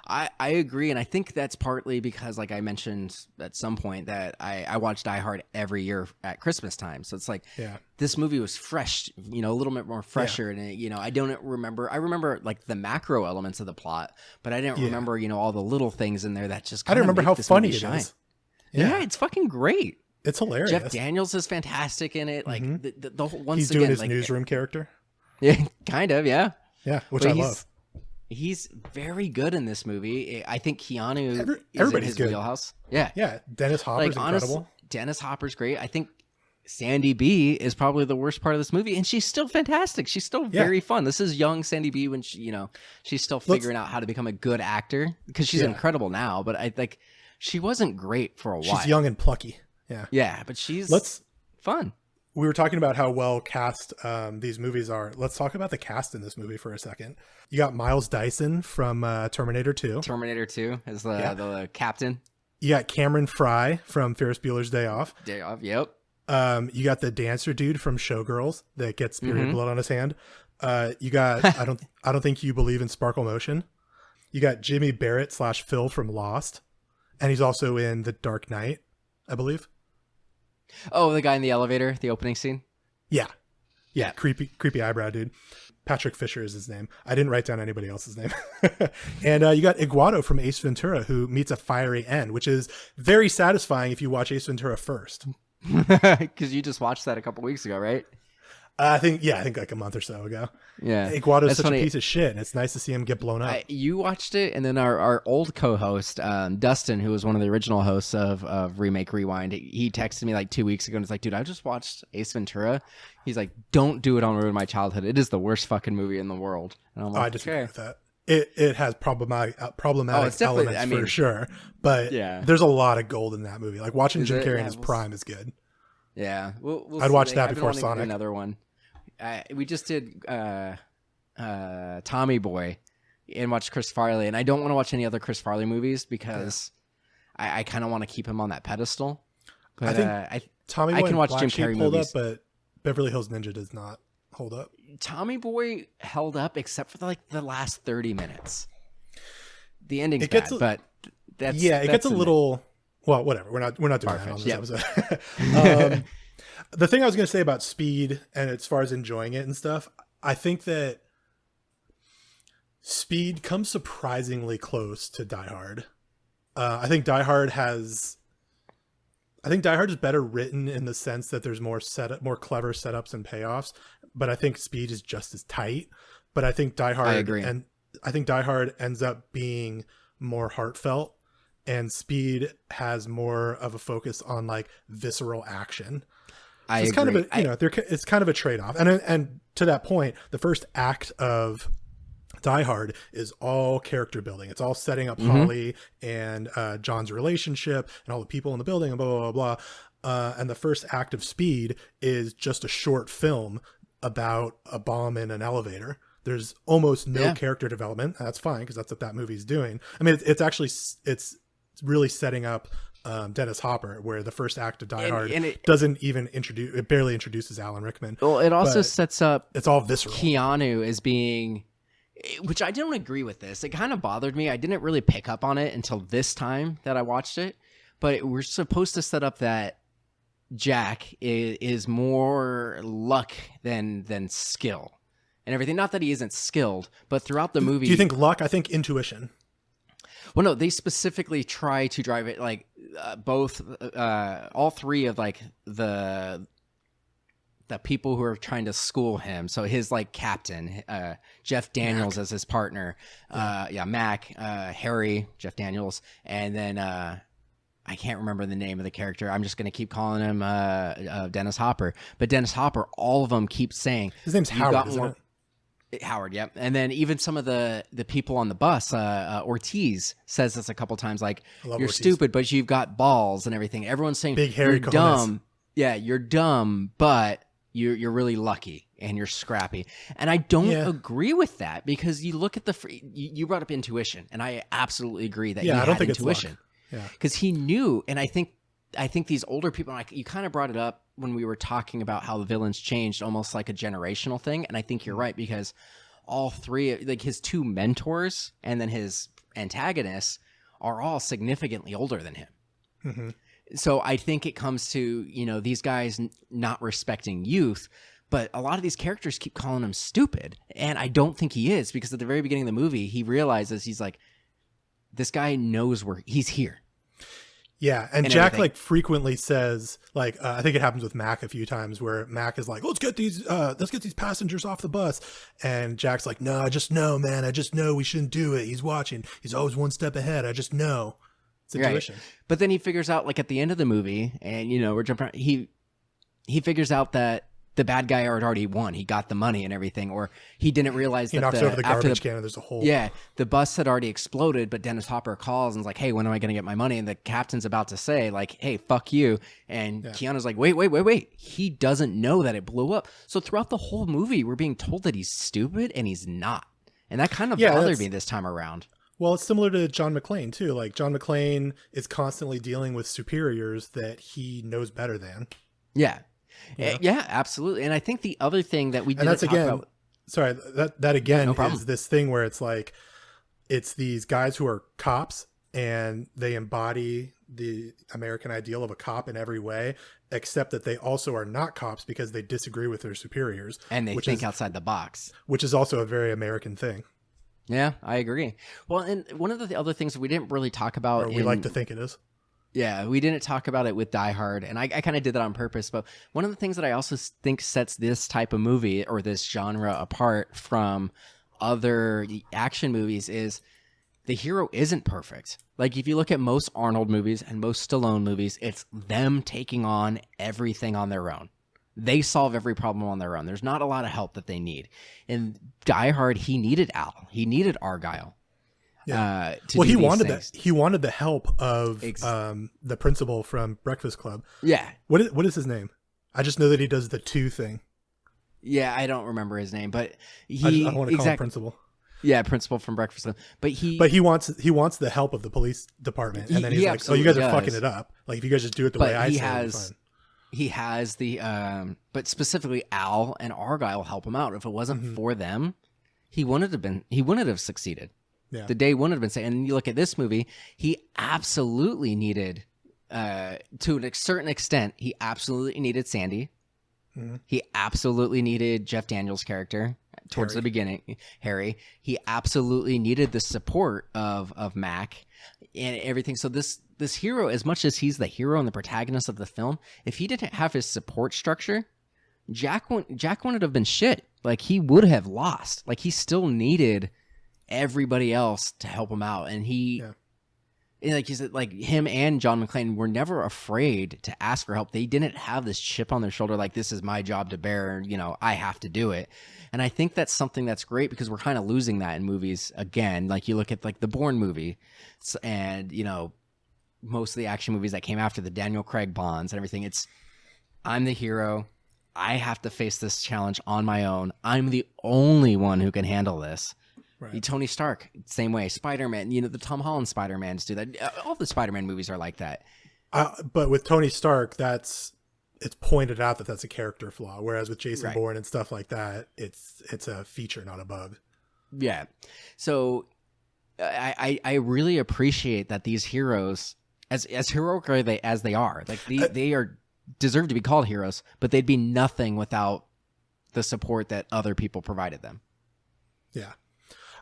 I agree, and I think that's partly because, like I mentioned at some point, that I watch Die Hard every year at Christmas time. So it's like, Yeah. this movie was fresh, a little bit more fresher, and I don't remember. I remember like the macro elements of the plot, but I didn't Yeah. remember all the little things in there that just. I don't remember how funny it shine. is. Yeah, it's fucking great. It's hilarious. Jeff Daniels is fantastic in it. Like the whole once He's again, doing his like, newsroom character. Yeah, kind of, yeah. Yeah, which But I he's- love. He's very good in this movie. I think Keanu is in everybody's his good. wheelhouse. Yeah. Yeah, Dennis Hopper's Like, honestly, incredible. Dennis Hopper's great. I think Sandy B is probably the worst part of this movie, and she's still fantastic. She's still very fun. This is young Sandy B when she's still figuring out how to become a good actor because she's Yeah. incredible now. But I like she wasn't great for a while. She's young and plucky. Yeah. Yeah, but she's fun. We were talking about how well cast these movies are. Let's talk about the cast in this movie for a second. You got Miles Dyson from Terminator 2. Terminator 2 is the captain. You got Cameron Fry from Ferris Bueller's Day Off. Day off. Yep. You got the dancer dude from Showgirls that gets period blood on his hand. You got I don't think you believe in Sparkle Motion. You got Jimmy Barrett / Phil from Lost, and he's also in The Dark Knight, I believe. Oh, the guy in the elevator, the opening scene. Yeah, creepy eyebrow dude. Patrick Fisher is his name. I didn't write down anybody else's name. And you got Iguado from Ace Ventura, who meets a fiery end, which is very satisfying if you watch Ace Ventura first. Because you just watched that a couple weeks ago, right? I think like a month or so ago. Yeah. Iguado's That's such funny. a piece of shit, and it's nice to see him get blown up. You watched it, and then our old co-host, Dustin, who was one of the original hosts of Remake Rewind, he texted me like 2 weeks ago and was like, dude, I just watched Ace Ventura. He's like, don't do it on Ruin My Childhood. It is the worst fucking movie in the world. And I'm like, I disagree okay. with that. It has problematic it's definitely- elements I mean, for sure, but yeah. there's a lot of gold in that movie. Like watching Is Jim it? Carrey Yeah, in his we'll prime is good. Yeah. We'll I'd see. watch Like, that I've been before wanting to do Sonic. another one. We just did Tommy Boy and watched Chris Farley, and I don't want to watch any other Chris Farley movies because I kind of want to keep him on that pedestal. But I think Tommy Boy I can and watch Black Jim Sheep Carrey hold movies. up, but Beverly Hills Ninja does not hold up. Tommy Boy held up except for like the last 30 minutes. The ending's It gets bad, but that's it gets a an- little. Well, whatever. We're not doing that on Far-fetched, this yeah. episode. The thing I was going to say about Speed, and as far as enjoying it and stuff, I think that Speed comes surprisingly close to Die Hard. I think Die Hard is better written in the sense that there's more clever setups and payoffs, but I think Speed is just as tight. But I think Die Hard, I agree. and I think Die Hard ends up being more heartfelt, and Speed has more of a focus on like visceral action. So it's kind of a it's kind of a trade-off. And to that point, the first act of Die Hard is all character building. It's all setting up Holly and John's relationship and all the people in the building and blah, blah, blah, blah. And the first act of Speed is just a short film about a bomb in an elevator. There's almost no character development. That's fine, because that's what that movie's doing. I mean, it's really setting up Dennis Hopper, where the first act of Die Hard doesn't even introduce, it barely introduces Alan Rickman. Well, it also sets up it's all visceral. Keanu as being, which I don't agree with this. It kind of bothered me. I didn't really pick up on it until this time that I watched it. But we're supposed to set up that Jack is more luck than skill and everything. Not that he isn't skilled, but throughout the movie... Do you think luck? I think intuition. Well, no, they specifically try to drive it like all three of like the people who are trying to school him. So his like captain, Jeff Daniels as his partner, Mac, Harry, Jeff Daniels, and then I can't remember the name of the character. I'm just going to keep calling him Dennis Hopper. But Dennis Hopper, all of them keep saying his name's Howard, isn't it? Howard, yep. And then even some of the people on the bus, Ortiz says this a couple times, like, you're Ortiz. Stupid, but you've got balls and everything. Everyone's saying, Big hairy you're dumb. Yeah, you're dumb, but you're really lucky and you're scrappy. And I don't agree with that, because you look at you brought up intuition, and I absolutely agree that he had intuition. Because he knew, and I think these older people, like you kind of brought it up when we were talking about how the villains changed, almost like a generational thing. And I think you're right, because all three, like his two mentors and then his antagonists, are all significantly older than him. Mm-hmm. So I think it comes to, these guys not respecting youth, but a lot of these characters keep calling him stupid. And I don't think he is, because at the very beginning of the movie, he realizes, he's like, this guy knows where he's here. Yeah, and Jack like frequently says, like, I think it happens with Mac a few times, where Mac is like, let's get these passengers off the bus, and Jack's like, no, I just know, man, I just know we shouldn't do it. He's watching. He's always one step ahead. I just know. It's intuition. Right. But then he figures out, like at the end of the movie, and we're jumping around, he figures out that the bad guy had already won. He got the money and everything, or he didn't realize he knocks over the garbage can and there's a hole. Yeah, the bus had already exploded, but Dennis Hopper calls and is like, hey, when am I going to get my money? And the captain's about to say, like, hey, fuck you. And Keanu's like, wait. He doesn't know that it blew up. So throughout the whole movie, we're being told that he's stupid, and he's not. And that kind of bothered me this time around. Well, it's similar to John McClane, too. Like, John McClane is constantly dealing with superiors that he knows better than. Yeah. Yeah, absolutely. And I think the other thing that we didn't talk about... Sorry, that again is this thing where it's like, it's these guys who are cops, and they embody the American ideal of a cop in every way, except that they also are not cops because they disagree with their superiors. And they think outside the box. Which is also a very American thing. Yeah, I agree. Well, and one of the other things we didn't really talk about... Or we like to think it is. Yeah, we didn't talk about it with Die Hard, and I kind of did that on purpose, but one of the things that I also think sets this type of movie, or this genre, apart from other action movies is the hero isn't perfect. Like, if you look at most Arnold movies and most Stallone movies, it's them taking on everything on their own. They solve every problem on their own. There's not a lot of help that they need. In Die Hard, he needed Al. He needed Argyle. Yeah. He wanted that. He wanted the help of the principal from Breakfast Club. Yeah. What is his name? I just know that he does the 2 thing. Yeah, I don't remember his name, but I want to call him principal. Yeah, principal from Breakfast Club. But he wants the help of the police department, and then he's like, "Oh, you guys are fucking it up. Like, if you guys just do it the way I say, it'll be fine." He has the but specifically Al and Argyle help him out. If it wasn't for them, he wouldn't have succeeded. Yeah. The day wouldn't have been saved. And you look at this movie, he absolutely needed, to a certain extent, he absolutely needed Sandy. Mm-hmm. He absolutely needed Jeff Daniels' character towards the beginning, Harry. He absolutely needed the support of Mac and everything. So this hero, as much as he's the hero and the protagonist of the film, if he didn't have his support structure, Jack wouldn't have been shit. Like, he would have lost. Like, he still needed everybody else to help him out, and like you said, like him and John McClane were never afraid to ask for help. They didn't have this chip on their shoulder like, this is my job to bear, you know, I have to do it. And I think that's something that's great because we're kind of losing that in movies again. Like you look at like the Bourne movie and, you know, most of the action movies that came after, the Daniel Craig Bonds and everything, it's, I'm the hero. I have to face this challenge on my own. I'm the only one who can handle this. Right. Tony Stark, same way. Spider-Man, you know, the Tom Holland Spider-Mans do that. All the Spider-Man movies are like that. But with Tony Stark, it's pointed out that that's a character flaw. Whereas with Jason Bourne and stuff like that, it's a feature, not a bug. Yeah. So I really appreciate that these heroes, as heroic as they are, like they are deserve to be called heroes, but they'd be nothing without the support that other people provided them. Yeah.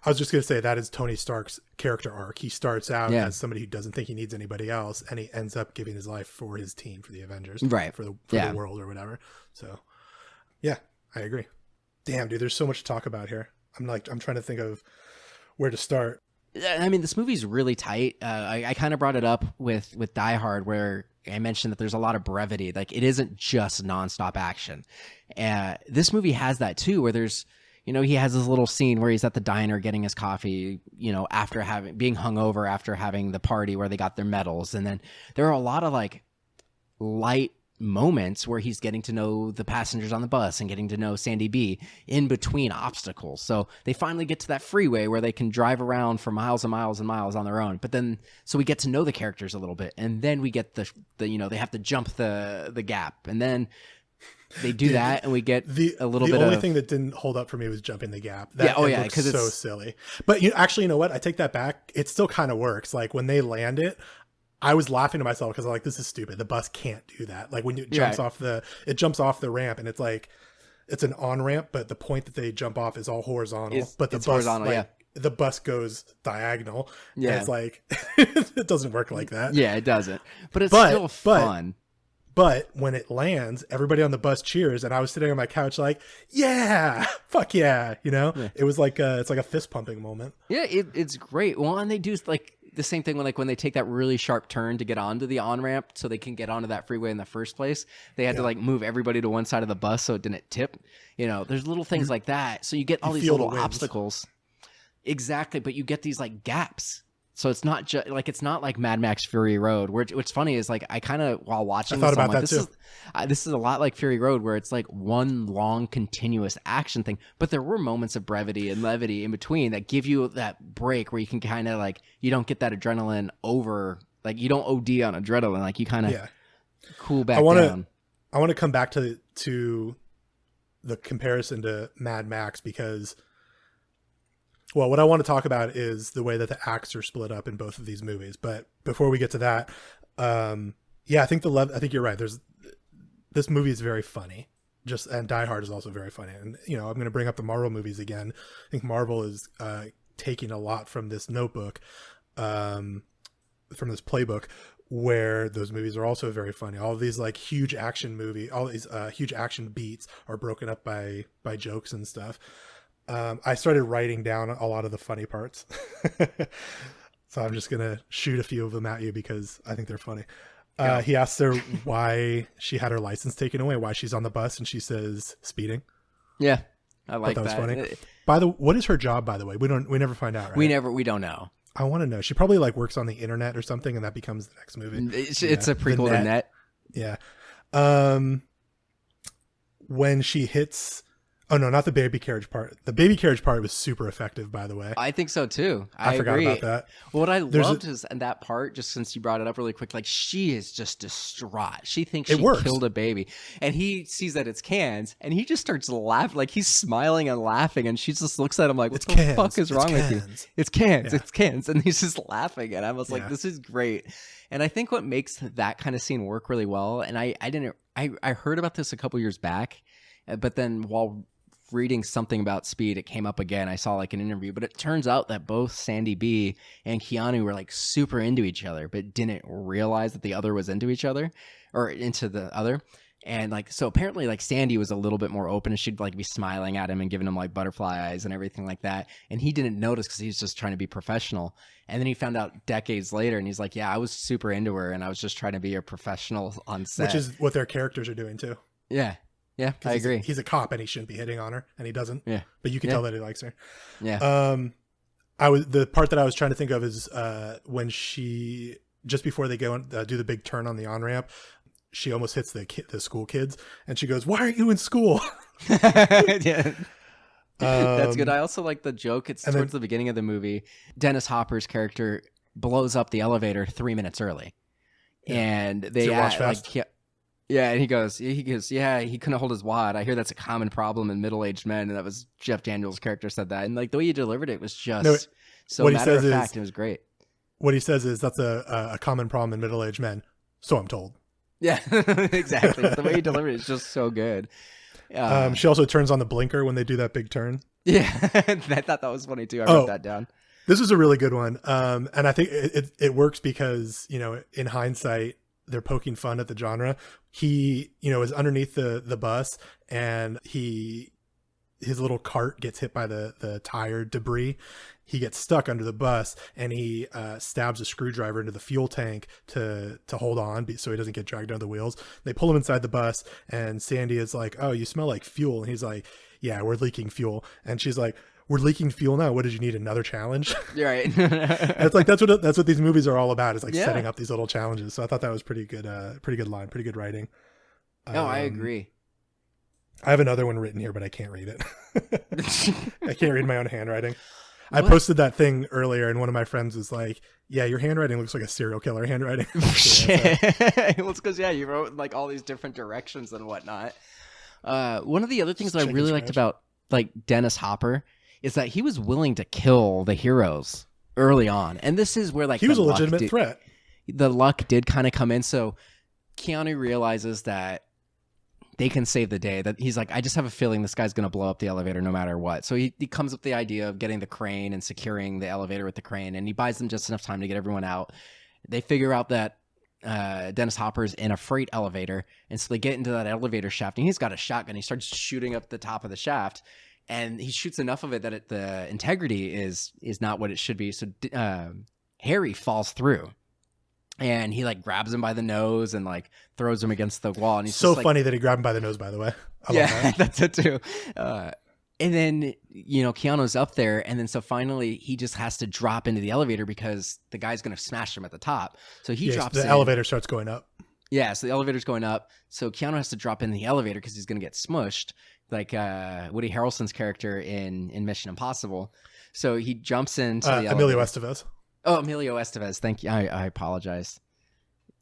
I was just going to say that is Tony Stark's character arc. He starts out as somebody who doesn't think he needs anybody else, and he ends up giving his life for his team, for the Avengers, right? For the world or whatever. So, yeah, I agree. Damn, dude, there's so much to talk about here. I'm trying to think of where to start. I mean, this movie's really tight. I kind of brought it up with Die Hard, where I mentioned that there's a lot of brevity. Like, it isn't just nonstop action. This movie has that too, where there's, you know, he has this little scene where he's at the diner getting his coffee, you know, after being hungover after having the party where they got their medals. And then there are a lot of like light moments where he's getting to know the passengers on the bus and getting to know Sandy B in between obstacles. So they finally get to that freeway where they can drive around for miles and miles and miles on their own. But then, so we get to know the characters a little bit, and then we get the you know, they have to jump the gap, and then they do that, and we get a little bit. The only thing that didn't hold up for me was jumping the gap. That, because it's so silly. But you know what? I take that back. It still kind of works. Like when they land it, I was laughing to myself because I'm like, this is stupid. The bus can't do that. Like when it jumps off the ramp, and it's like it's an on ramp, but the point that they jump off is all horizontal. But the bus horizontal, the bus goes diagonal. Yeah, and it's like it doesn't work like that. Yeah, it doesn't. But it's still fun. But when it lands, everybody on the bus cheers, and I was sitting on my couch like, yeah, fuck yeah, you know? Yeah. It was like it's like a fist pumping moment. Yeah, it's great. Well, and they do like the same thing when they take that really sharp turn to get onto the on-ramp so they can get onto that freeway in the first place. They had to like move everybody to one side of the bus so it didn't tip. You know, there's little things like that. So you get all these little obstacles. Exactly, but you get these like gaps. So it's not just like, it's not like Mad Max Fury Road, where what's funny is like, I kind of, while watching this, I'm like, this is a lot like Fury Road, where it's like one long continuous action thing, but there were moments of brevity and levity in between that give you that break where you can kind of like, you don't get that adrenaline over, like you don't OD on adrenaline, like you kind of cool back down. I want to come back to the comparison to Mad Max because, well, what I want to talk about is the way that the acts are split up in both of these movies. But before we get to that, I think you're right. This movie is very funny. And Die Hard is also very funny. And you know, I'm going to bring up the Marvel movies again. I think Marvel is taking a lot from this notebook, from this playbook, where those movies are also very funny. All of these like huge action beats are broken up by jokes and stuff. I started writing down a lot of the funny parts. So I'm just going to shoot a few of them at you because I think they're funny. He asks her why she had her license taken away, why she's on the bus, and she says speeding. Yeah, I like that. Was funny. What is her job, by the way? We never find out, right? We don't know. I want to know. She probably like works on the internet or something, and that becomes the next movie. It's a prequel to Net. Yeah. When she hits... Oh, no, not the baby carriage part. The baby carriage part was super effective, by the way. I think so, too. I forgot agree. about that. Well, what I loved is in that part, just since you brought it up really quick, like she is just distraught. She thinks she killed a baby. And he sees that it's cans, and he just starts laughing. Like he's smiling and laughing, and she just looks at him like, what the fuck is wrong with you? It's cans. Yeah. It's cans. And he's just laughing. And I was like, this is great. And I think what makes that kind of scene work really well, and I heard about this a couple years back, but then while reading something about Speed, it came up again. I saw like an interview, but it turns out that both Sandy B and Keanu were like super into each other, but didn't realize that the other was into each other or into the other. And like, so apparently like Sandy was a little bit more open, and she'd like be smiling at him and giving him like butterfly eyes and everything like that. And he didn't notice because he was just trying to be professional. And then he found out decades later, and he's like, yeah, I was super into her and I was just trying to be a professional on set. Which is what their characters are doing too. Yeah. Yeah, I agree. He's a cop and he shouldn't be hitting on her, and he doesn't. Yeah. But you can tell that he likes her. Yeah. The part that I was trying to think of is when she, just before they go and do the big turn on the on-ramp, she almost hits the school kids, and she goes, "Why aren't you in school?" Yeah. That's good. I also like the joke. It's towards the beginning of the movie. Dennis Hopper's character blows up the elevator 3 minutes early, and they and he goes, yeah, he couldn't hold his wad. I hear that's a common problem in middle-aged men, and that was Jeff Daniels' character said that, and like the way he delivered it was just so matter of fact. It was great. What he says is that's a common problem in middle-aged men. So I'm told. Yeah, exactly. The way he delivered it is just so good. She also turns on the blinker when they do that big turn. Yeah, I thought that was funny too. I wrote that down. This is a really good one. And I think it works because, in hindsight, they're poking fun at the genre. He, is underneath the bus, and his little cart gets hit by the tire debris. He gets stuck under the bus, and he stabs a screwdriver into the fuel tank to hold on so he doesn't get dragged under the wheels. They pull him inside the bus, and Sandy is like, "Oh, you smell like fuel." And he's like, "Yeah, we're leaking fuel." And she's like, "We're leaking fuel now. What did you need? Another challenge?" You're right. And it's like that's what these movies are all about. Is like setting up these little challenges. So I thought that was pretty good line, pretty good writing. No, I agree. I have another one written here, but I can't read it. I can't read my own handwriting. What? I posted that thing earlier, and one of my friends was like, "Yeah, your handwriting looks like a serial killer handwriting." Well, it's because you wrote like all these different directions and whatnot. One of the other things that I really liked about like Dennis Hopper is that he was willing to kill the heroes early on, and this is where like he was a legitimate threat. The luck did kind of come in, so Keanu realizes that they can save the day. That he's like, I just have a feeling this guy's going to blow up the elevator no matter what. So he comes up with the idea of getting the crane and securing the elevator with the crane, and he buys them just enough time to get everyone out. They figure out that Dennis Hopper's in a freight elevator, and so they get into that elevator shaft, and he's got a shotgun. He starts shooting up the top of the shaft, and he shoots enough of it that the integrity is not what it should be. So Harry falls through. And he like grabs him by the nose and like throws him against the wall. And he's so just, funny that he grabbed him by the nose, by the way. I love that. That's it too. And then, Keanu's up there. And then so finally he just has to drop into the elevator because the guy's going to smash him at the top. So he drops in. The elevator starts going up. Yeah. So the elevator's going up. So Keanu has to drop in the elevator because he's going to get smushed. Like Woody Harrelson's character in Mission Impossible. So he jumps into the elevator. Emilio Estevez. Oh, Emilio Estevez. Thank you. I apologize.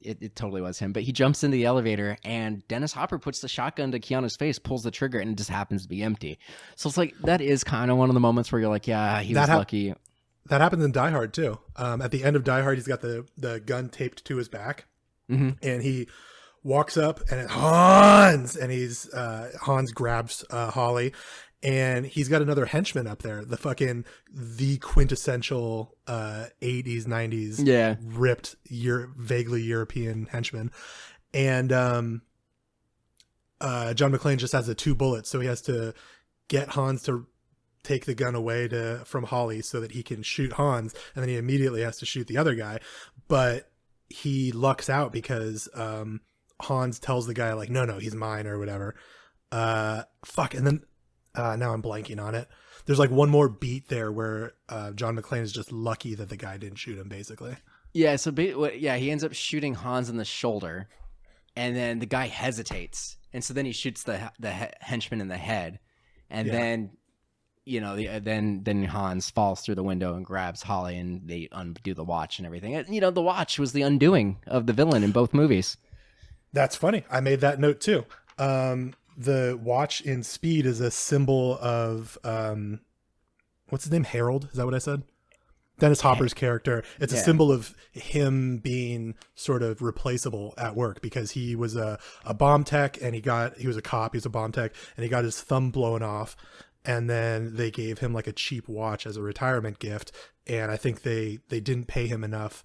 It totally was him. But he jumps into the elevator, and Dennis Hopper puts the shotgun to Keanu's face, pulls the trigger, and it just happens to be empty. So it's like, that is kind of one of the moments where you're like, yeah, he was lucky. That happens in Die Hard, too. At the end of Die Hard, he's got the gun taped to his back, and he walks up, and Hans! And Hans grabs Holly, and he's got another henchman up there, the quintessential 80s, 90s ripped vaguely European henchman. And John McClane just has the 2 bullets, so he has to get Hans to take the gun away from Holly so that he can shoot Hans, and then he immediately has to shoot the other guy. But he lucks out because Hans tells the guy, like, no, he's mine, or whatever. And then now I'm blanking on it. There's like one more beat there where John McClane is just lucky that the guy didn't shoot him, basically. Yeah, so he ends up shooting Hans in the shoulder, and then the guy hesitates, and so then he shoots the henchman in the head, and then then Hans falls through the window and grabs Holly, and they undo the watch and everything. And, the watch was the undoing of the villain in both movies. That's funny. I made that note too. The watch in Speed is a symbol of what's his name? Harold? Is that what I said? Dennis Hopper's character. It's a symbol of him being sort of replaceable at work because he was a bomb tech, and he was a cop. He was a bomb tech, and he got his thumb blown off, and then they gave him like a cheap watch as a retirement gift. And I think they didn't pay him enough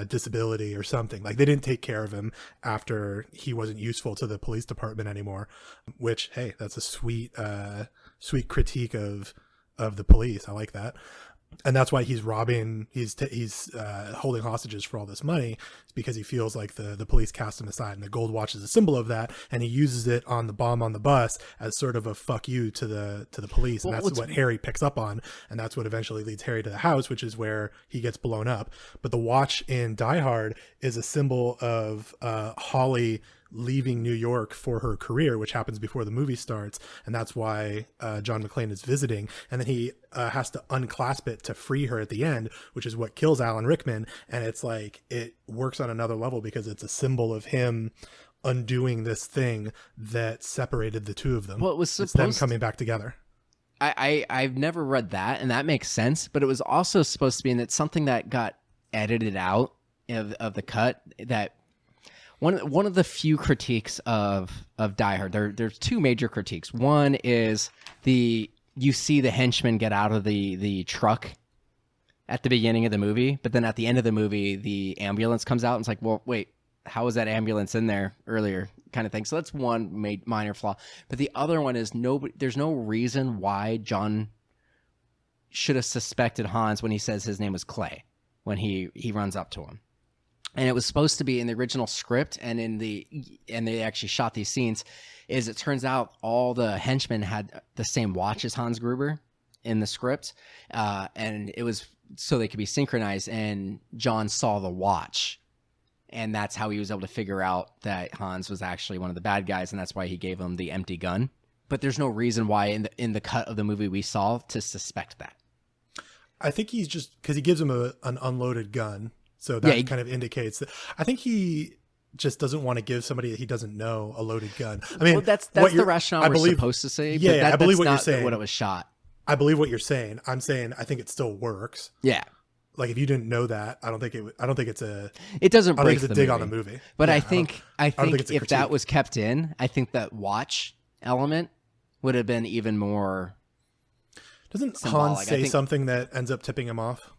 disability or something. Like they didn't take care of him after he wasn't useful to the police department anymore, which, hey, that's a sweet critique of the police. I like that. And that's why he's robbing, he's holding hostages for all this money. It's because he feels like the police cast him aside, and the gold watch is a symbol of that. And he uses it on the bomb on the bus as sort of a fuck you to the police. And that's what Harry picks up on. And that's what eventually leads Harry to the house, which is where he gets blown up. But the watch in Die Hard is a symbol of Holly leaving New York for her career, which happens before the movie starts, and that's why John McClane is visiting, and then he has to unclasp it to free her at the end, which is what kills Alan Rickman. And it's like it works on another level because it's a symbol of him undoing this thing that separated the two of them. Well, it was it's them coming back together. I've never read that, and that makes sense, but it was also supposed to be, and it's something that got edited out of the cut, that one of the few critiques of Die Hard, there's two major critiques. One is you see the henchmen get out of the truck at the beginning of the movie, but then at the end of the movie, the ambulance comes out and it's like, well, wait, how was that ambulance in there earlier, kind of thing. So that's one minor flaw. But the other one is there's no reason why John should have suspected Hans when he says his name was Clay, when he runs up to him. And it was supposed to be in the original script, and they actually shot these scenes, is it turns out all the henchmen had the same watch as Hans Gruber in the script, and it was so they could be synchronized, and John saw the watch, and that's how he was able to figure out that Hans was actually one of the bad guys, and that's why he gave him the empty gun. But there's no reason why in the cut of the movie we saw to suspect that. I think he's just, because he gives him an unloaded gun. So that kind of indicates that I think he just doesn't want to give somebody that he doesn't know a loaded gun. I mean, well, that's the rationale we're supposed to say. Yeah, but I believe what you're saying. What it was shot. I believe what you're saying. I'm saying I think it still works. Yeah. Like if you didn't know that, I don't think it's a. It doesn't break the dig movie. on the movie. But yeah, I think if that was kept in, I think that watch element would have been even more. Doesn't symbolic. Hans say something that ends up tipping him off?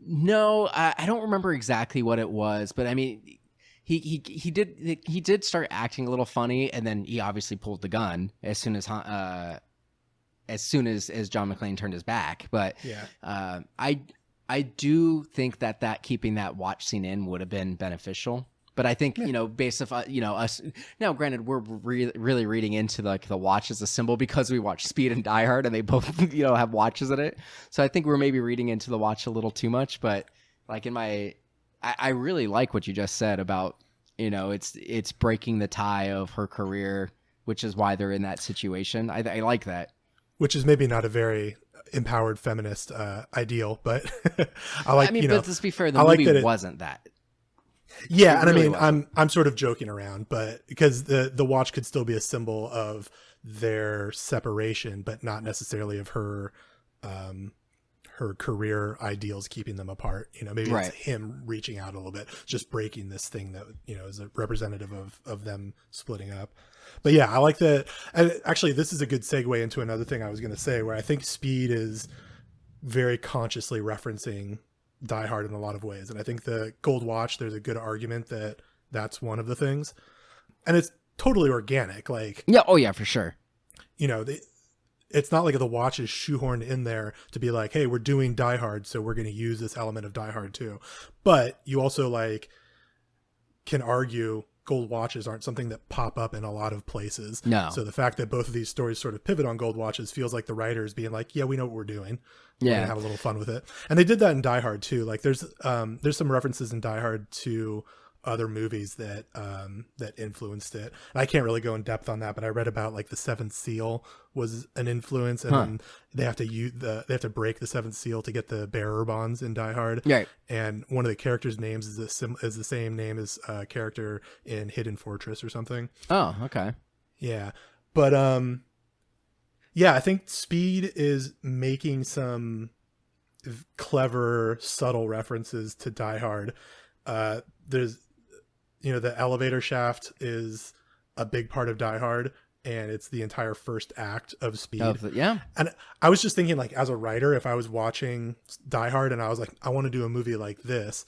No, I don't remember exactly what it was, but I mean, he did start acting a little funny, and then he obviously pulled the gun as soon as John McClane turned his back. But yeah, I do think that keeping that watch scene in would have been beneficial. But I think, based off, us now, granted, we're really reading into the watch as a symbol because we watch Speed and Die Hard and they both, have watches in it. So I think we're maybe reading into the watch a little too much. But like I really like what you just said about, it's breaking the tie of her career, which is why they're in that situation. I like that. Which is maybe not a very empowered feminist ideal, but I like, but let's be fair, the movie wasn't that. Yeah, and really I mean, I'm sort of joking around, but because the watch could still be a symbol of their separation, but not necessarily of her career ideals keeping them apart. Maybe it's him reaching out a little bit, just breaking this thing that is a representative of them splitting up. But yeah, I like that. And actually, this is a good segue into another thing I was going to say, where I think Speed is very consciously referencing Die Hard in a lot of ways, and I think the gold watch, there's a good argument that that's one of the things, and it's totally organic. Like, for sure. It's not like the watch is shoehorned in there to be like, hey, we're doing Die Hard, so we're going to use this element of Die Hard too. But you also can argue gold watches aren't something that pop up in a lot of places. No. So the fact that both of these stories sort of pivot on gold watches feels like the writers being like, yeah, we know what we're doing. We're gonna have a little fun with it. And they did that in Die Hard too. Like there's some references in Die Hard to other movies that influenced it. And I can't really go in depth on that, but I read about the Seventh Seal was an influence, and then they have to break the Seventh Seal to get the bearer bonds in Die Hard. Right. And one of the characters' names is the same name as a character in Hidden Fortress or something. Oh, okay. Yeah. But I think Speed is making some clever, subtle references to Die Hard. There's the elevator shaft is a big part of Die Hard, and it's the entire first act of Speed. And I was just thinking, as a writer, if I was watching Die Hard and I was like, I want to do a movie like this,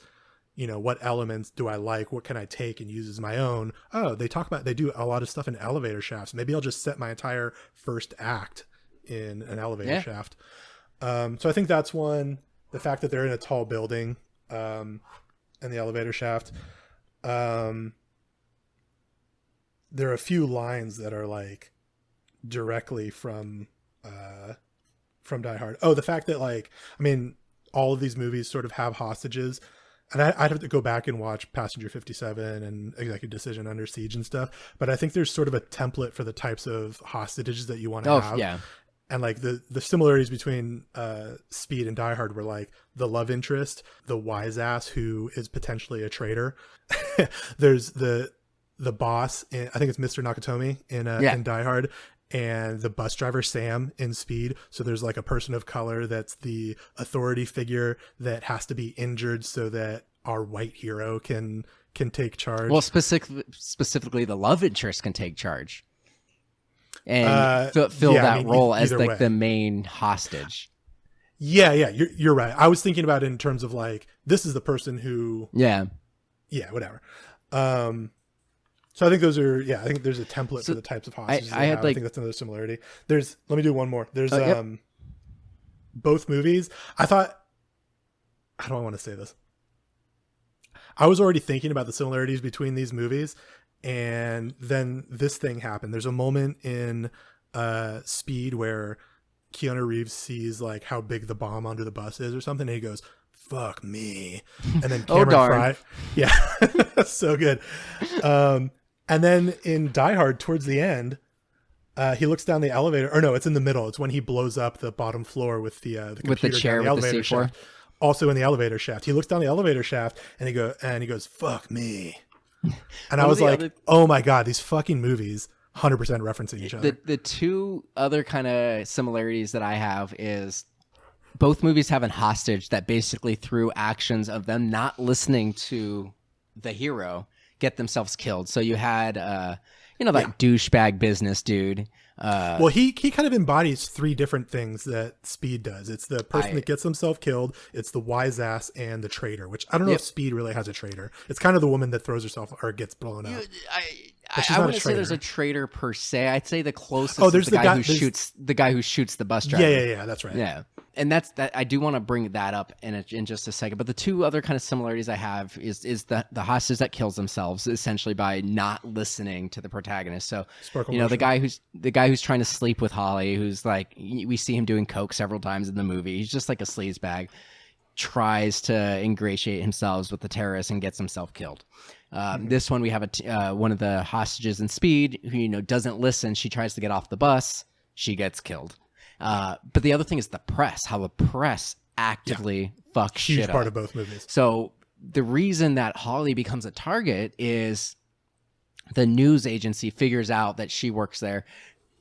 what elements do I like? What can I take and use as my own? Oh, they do a lot of stuff in elevator shafts. Maybe I'll just set my entire first act in an elevator shaft. So I think that's one. The fact that they're in a tall building, and the elevator shaft. There are a few lines that are like directly from Die Hard. Oh, the fact that all of these movies sort of have hostages, and I'd have to go back and watch Passenger 57 and Executive Decision, Under Siege and stuff. But I think there's sort of a template for the types of hostages that you want to have. Yeah. And like the similarities between Speed and Die Hard were like the love interest, the wise ass who is potentially a traitor. There's the boss I think it's Mr. Nakatomi in Die Hard, and the bus driver Sam in Speed. So there's like a person of color that's the authority figure that has to be injured so that our white hero can take charge. Well, specifically the love interest can take charge and fill that role as like the main hostage. Yeah, you're right. I was thinking about it in terms of like, this is the person who whatever. So I think those are, I think there's a template for the types of hostages. I think that's another similarity. Let me do one more. There's both movies. I thought, how do I want to say this? I was already thinking about the similarities between these movies, and then this thing happened. There's a moment in Speed where Keanu Reeves sees like how big the bomb under the bus is or something, and he goes, "Fuck me," and then Cameron Fry, so good. And then in Die Hard, towards the end, he looks down the elevator. Or no, it's in the middle. It's when he blows up the bottom floor with the computer with the chair down the with elevator the C4. shaft. Also in the elevator shaft, he looks down the elevator shaft and he goes, "Fuck me," and I was like, "Oh my god, these fucking movies." 100% referencing each other. The two other kind of similarities that I have is both movies have a hostage that basically through actions of them not listening to the hero get themselves killed. So you had that douchebag business dude. Well, he kind of embodies three different things that Speed does. It's the person that gets himself killed, it's the wise ass, and the traitor, which I don't know if Speed really has a traitor. It's kind of the woman that throws herself or gets blown up. I wouldn't say there's a traitor per se. I'd say the closest is the guy who shoots the bus driver. Yeah, that's right. Yeah. And that's that. I do want to bring that up in just a second. But the two other kind of similarities I have is the hostage that kills themselves essentially by not listening to the protagonist. So the guy who's trying to sleep with Holly, who's like, we see him doing coke several times in the movie. He's just like a sleazebag, tries to ingratiate himself with the terrorist and gets himself killed. This one we have one of the hostages in Speed who doesn't listen. She tries to get off the bus. She gets killed. But the other thing is the press, how the press actively fucks shit up. Huge part of both movies. So the reason that Holly becomes a target is the news agency figures out that she works there.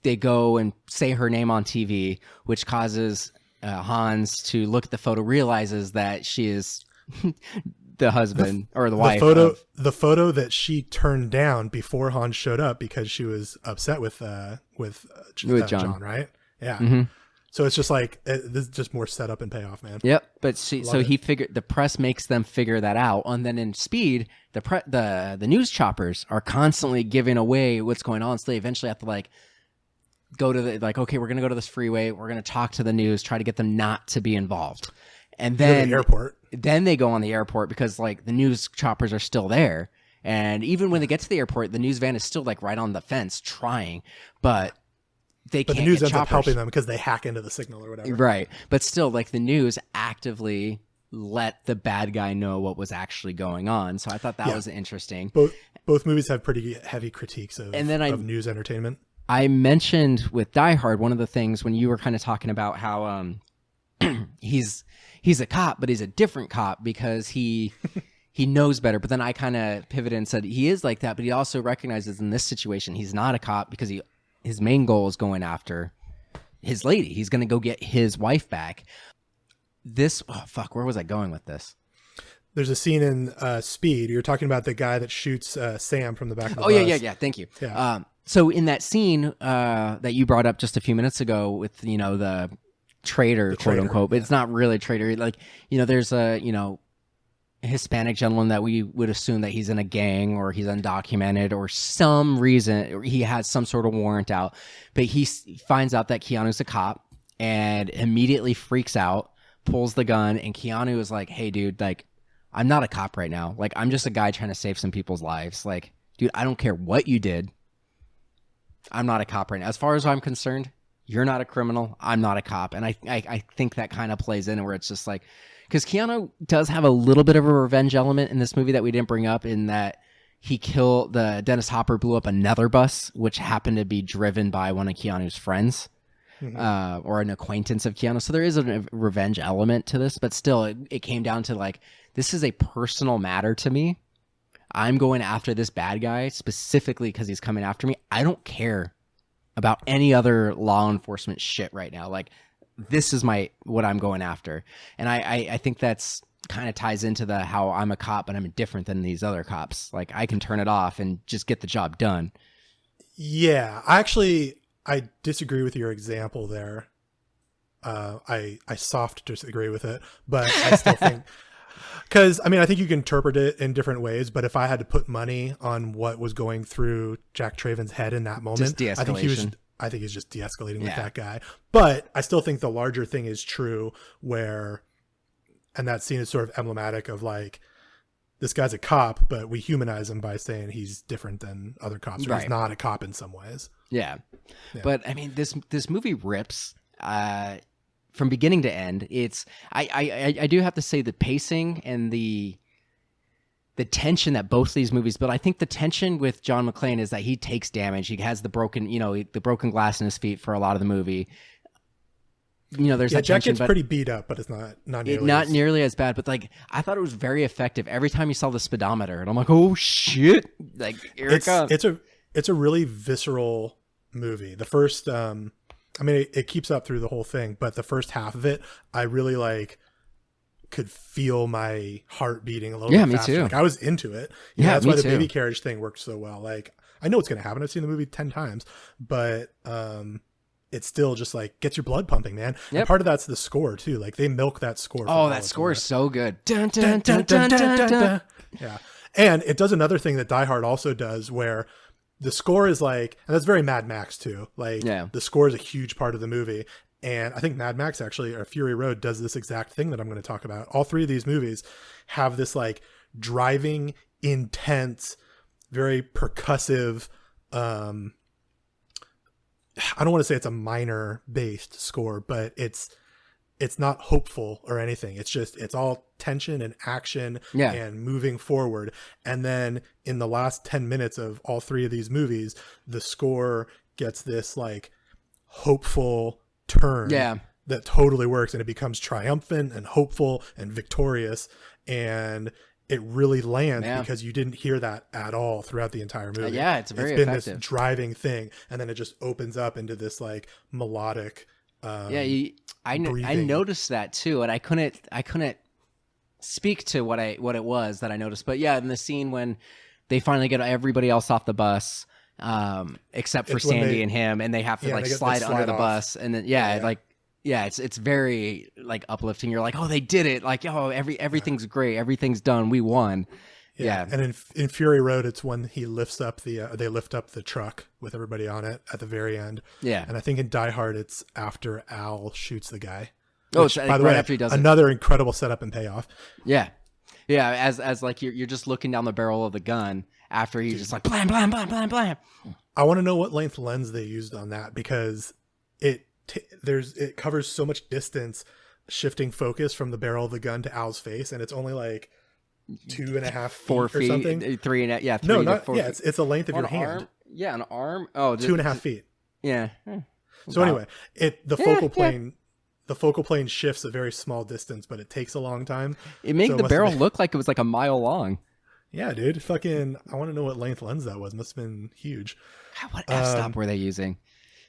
They go and say her name on TV, which causes Hans to look at the photo, realizes that she is the husband or the wife. The photo that she turned down before Hans showed up because she was upset with John, right? Yeah. Mm-hmm. So it's just like this is just more setup and payoff, man. Yep. But the press makes them figure that out, and then in Speed, the news choppers are constantly giving away what's going on. So they eventually have to go to okay, we're gonna go to this freeway. We're gonna talk to the news, try to get them not to be involved, and then the airport. Then they go on the airport because the news choppers are still there, and even when they get to the airport, the news van is still right on the fence trying, but the news ends up helping them because they hack into the signal or whatever. Right. But still, the news actively let the bad guy know what was actually going on. So I thought that was interesting. Both movies have pretty heavy critiques of news entertainment. I mentioned with Die Hard, one of the things when you were kind of talking about how he's a cop, but he's a different cop because he knows better. But then I kind of pivoted and said he is like that, but he also recognizes in this situation he's not a cop because his main goal is going after his lady. He's going to go get his wife back. Where was I going with this? There's a scene in Speed. You're talking about the guy that shoots Sam from the back of the bus. Yeah. Thank you. Yeah. So in that scene that you brought up just a few minutes ago with, the traitor, quote unquote, but it's not really a traitor. There's Hispanic gentleman that we would assume that he's in a gang or he's undocumented or some reason, or he has some sort of warrant out. But he finds out that Keanu's a cop and immediately freaks out, pulls the gun, and Keanu is like, hey, dude, like, I'm not a cop right now. Like, I'm just a guy trying to save some people's lives. Like, dude, I don't care what you did. I'm not a cop right now. As far as I'm concerned, you're not a criminal. I'm not a cop. And I think that kind of plays in where it's just like, because Keanu does have a little bit of a revenge element in this movie that we didn't bring up, in that Dennis Hopper blew up another bus, which happened to be driven by one of Keanu's friends. Or an acquaintance of Keanu. So there is a revenge element to this, but still it came down to like, this is a personal matter to me. I'm going after this bad guy specifically because he's coming after me. I don't care about any other law enforcement shit right now. Like, this is what I'm going after. And I think that's kind of ties into the how I'm a cop and I'm different than these other cops. Like, I can turn it off and just get the job done. Yeah, I disagree with your example there. I soft disagree with it, but I still think, because I mean, I think you can interpret it in different ways. But if I had to put money on what was going through Jack Traven's head in that moment, Just de-escalation. I think he's just de-escalating with that guy. But I still think the larger thing is true, and that scene is sort of emblematic of like, this guy's a cop, but we humanize him by saying he's different than other cops, or he's not a cop in some ways. Yeah. But I mean, this movie rips from beginning to end. It's I do have to say the pacing and the tension that both these movies build. I think the tension with John McClane is that he takes damage. He has the broken glass in his feet for a lot of the movie. There's that Jack tension, gets but pretty beat up, but it's not nearly as bad. But like, I thought it was very effective every time you saw the speedometer, and I'm like, oh shit! Like, here it comes. It's a really visceral movie. The first, I mean, it keeps up through the whole thing, but the first half of it, I really could feel my heart beating a little bit faster. Me too. Like, I was into it. That's why the baby carriage thing worked so well. Like, I know what's going to happen. I've seen the movie 10 times, but it's still just like gets your blood pumping, man. Yep. And part of that's the score too. Like, they milk that score. Oh, that score is so good. Dun, dun, dun, dun, dun, dun. Yeah. And it does another thing that Die Hard also does, where the score is like, and that's very Mad Max too. Like, the score is a huge part of the movie. And I think Mad Max actually, or Fury Road, does this exact thing that I'm going to talk about. All three of these movies have this like driving, intense, very percussive, I don't want to say it's a minor based score, but it's not hopeful or anything. It's all tension and action and moving forward. And then in the last 10 minutes of all three of these movies, the score gets this like hopeful turn that totally works, and it becomes triumphant and hopeful and victorious. And it really lands because you didn't hear that at all throughout the entire movie. It's very been effective. This driving thing, and then it just opens up into this like melodic I noticed that too, and I couldn't speak to what it was that I noticed. But in the scene when they finally get everybody else off the bus, except for Sandy and him, and they have to slide under the bus, and then it's very like uplifting. You're like, oh, they did it! Like, oh, everything's great, everything's done, we won. Yeah. And in Fury Road, it's when he lifts up they lift up the truck with everybody on it at the very end. Yeah. And I think in Die Hard, it's after Al shoots the guy. Which, by the way, after he does another incredible setup and payoff. Yeah. Yeah. As like you're just looking down the barrel of the gun after he's just like blam, blam, blam, blam, blam. I want to know what length lens they used on that, because it covers so much distance, shifting focus from the barrel of the gun to Al's face, and it's only like 2.5 feet 4 feet or something. 3.5. Yeah. 3 no, to not 4 yeah. It's the length of your hand. Arm? Yeah, an arm. Oh, 2.5 feet. Yeah. So anyway, the focal plane shifts a very small distance, but it takes a long time. It made the barrel look like it was like a mile long. Yeah, dude. Fucking, I want to know what length lens that was. Must have been huge. What f-stop were they using?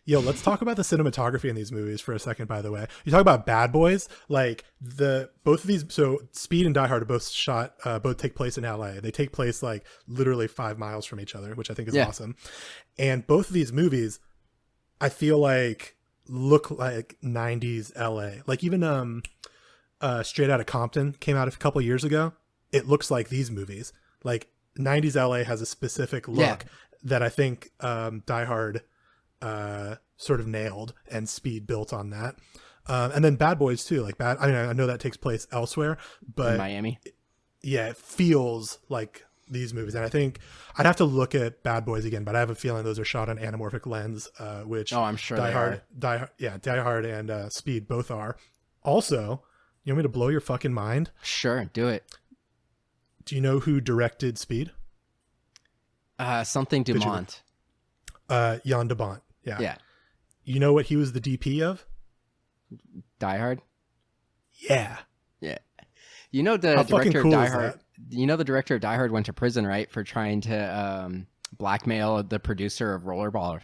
Yo, let's talk about the cinematography in these movies for a second, by the way. You talk about Bad Boys, like both of these, so Speed and Die Hard are both take place in LA. They take place like literally 5 miles from each other, which I think is awesome. And both of these movies, I feel like, look like 90s LA. Like even Straight Outta Compton came out a couple years ago. it looks like these movies. Like 90s LA has a specific look that I think Die Hard sort of nailed, and Speed built on that. And then Bad Boys too. Like I know that takes place elsewhere, but In Miami. Yeah, it feels like these movies. And I think I'd have to look at Bad Boys again, but I have a feeling those are shot on anamorphic lens, which I'm sure they are. Die Hard and Speed both are. Also, you want me to blow your fucking mind? Sure, do it. Do you know who directed Speed? Something Dumont. Jan de Bont. Yeah. Yeah. You know what he was the DP of? Die Hard. Yeah. Yeah. You know the How fucking director cool of Die is Hard. that? You know the director of Die Hard went to prison, right, for trying to blackmail the producer of Rollerball.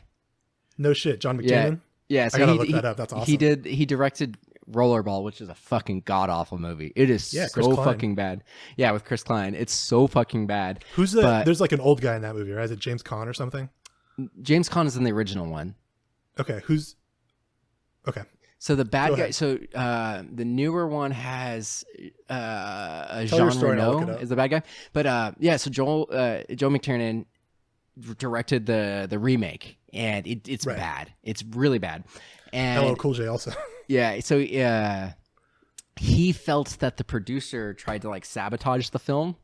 No shit. John McTiernan? Yeah. So I gotta look that up. That's awesome. He directed Rollerball, which is a fucking god awful movie. It is Chris so Klein. fucking bad. Yeah, with Chris Klein, it's so fucking bad. Who's there's like an old guy in that movie, right? Is it James Caan or something? James Caan is in the original one. Okay. Okay. So the bad Go guy. ahead. So the newer one has Tell your Jean story and I'll look Reno it up. is the bad guy. But yeah, so Joe McTiernan directed the remake, and it's Right. bad. It's really bad. And LL Cool J also. yeah, so he felt that the producer tried to like sabotage the film.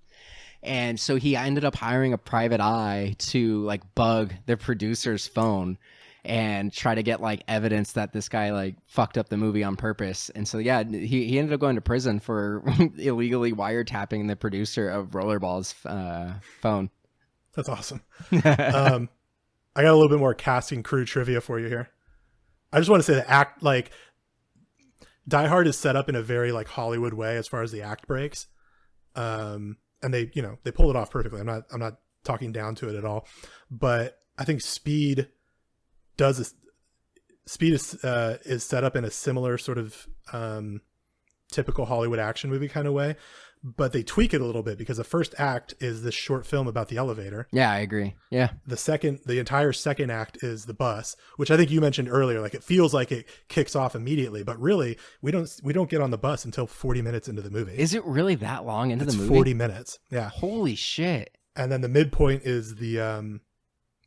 And so he ended up hiring a private eye to like bug the producer's phone and try to get like evidence that this guy like fucked up the movie on purpose. And so yeah, he ended up going to prison for illegally wiretapping the producer of Rollerball's phone. That's awesome. I got a little bit more casting crew trivia for you here. I just want to say that Die Hard is set up in a very like Hollywood way as far as the act breaks. And they pull it off perfectly. I'm not talking down to it at all, but I think Speed is set up in a similar sort of typical Hollywood action movie kind of way, but they tweak it a little bit because the first act is this short film about the elevator. Yeah, I agree. Yeah. The entire second act is the bus, which I think you mentioned earlier. Like it feels like it kicks off immediately, but really we don't get on the bus until 40 minutes into the movie. Is it really that long into It's the movie? 40 minutes. Yeah. Holy shit. And then the midpoint is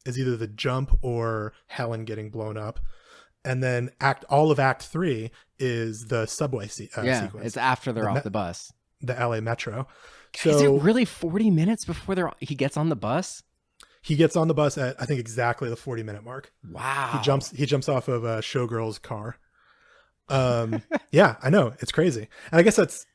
is either the jump or Helen getting blown up. And then all of Act 3 is the subway sequence. It's after they're off the bus. The LA Metro. So Is it really 40 minutes before he gets on the bus? he gets on the bus at I think exactly the 40-minute mark. Wow. He jumps off of a showgirl's car. Yeah, I know, it's crazy. And I guess that's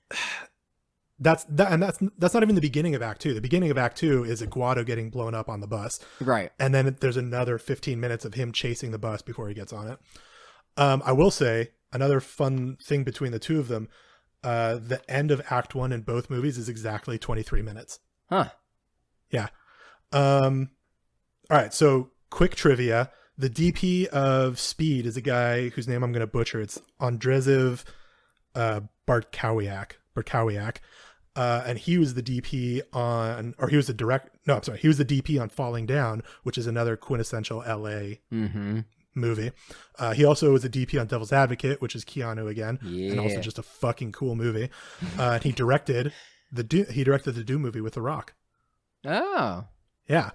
not even the beginning of Act 2. The beginning of Act 2 is Aguado getting blown up on the bus. Right. And then there's another 15 minutes of him chasing the bus before he gets on it. I will say another fun thing between the two of them, the end of Act 1 in both movies is exactly 23 minutes. Huh. Yeah. All right. So quick trivia. The DP of Speed is a guy whose name I'm going to butcher. It's Andrzev Bartkowiak. And he was the DP he was the DP on Falling Down, which is another quintessential LA movie. He also was a DP on Devil's Advocate, which is Keanu again, and also just a fucking cool movie. And he directed the Doom movie with The Rock. Oh. Yeah.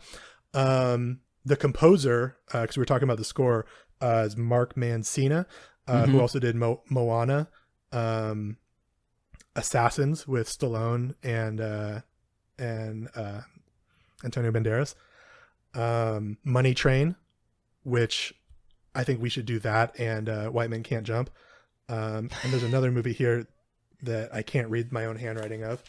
The composer, because we were talking about the score, is Mark Mancina, who also did Moana, Assassins with Stallone and Antonio Banderas, Money Train, which I think we should do that, and White Men Can't Jump. And there's another movie here that I can't read my own handwriting of.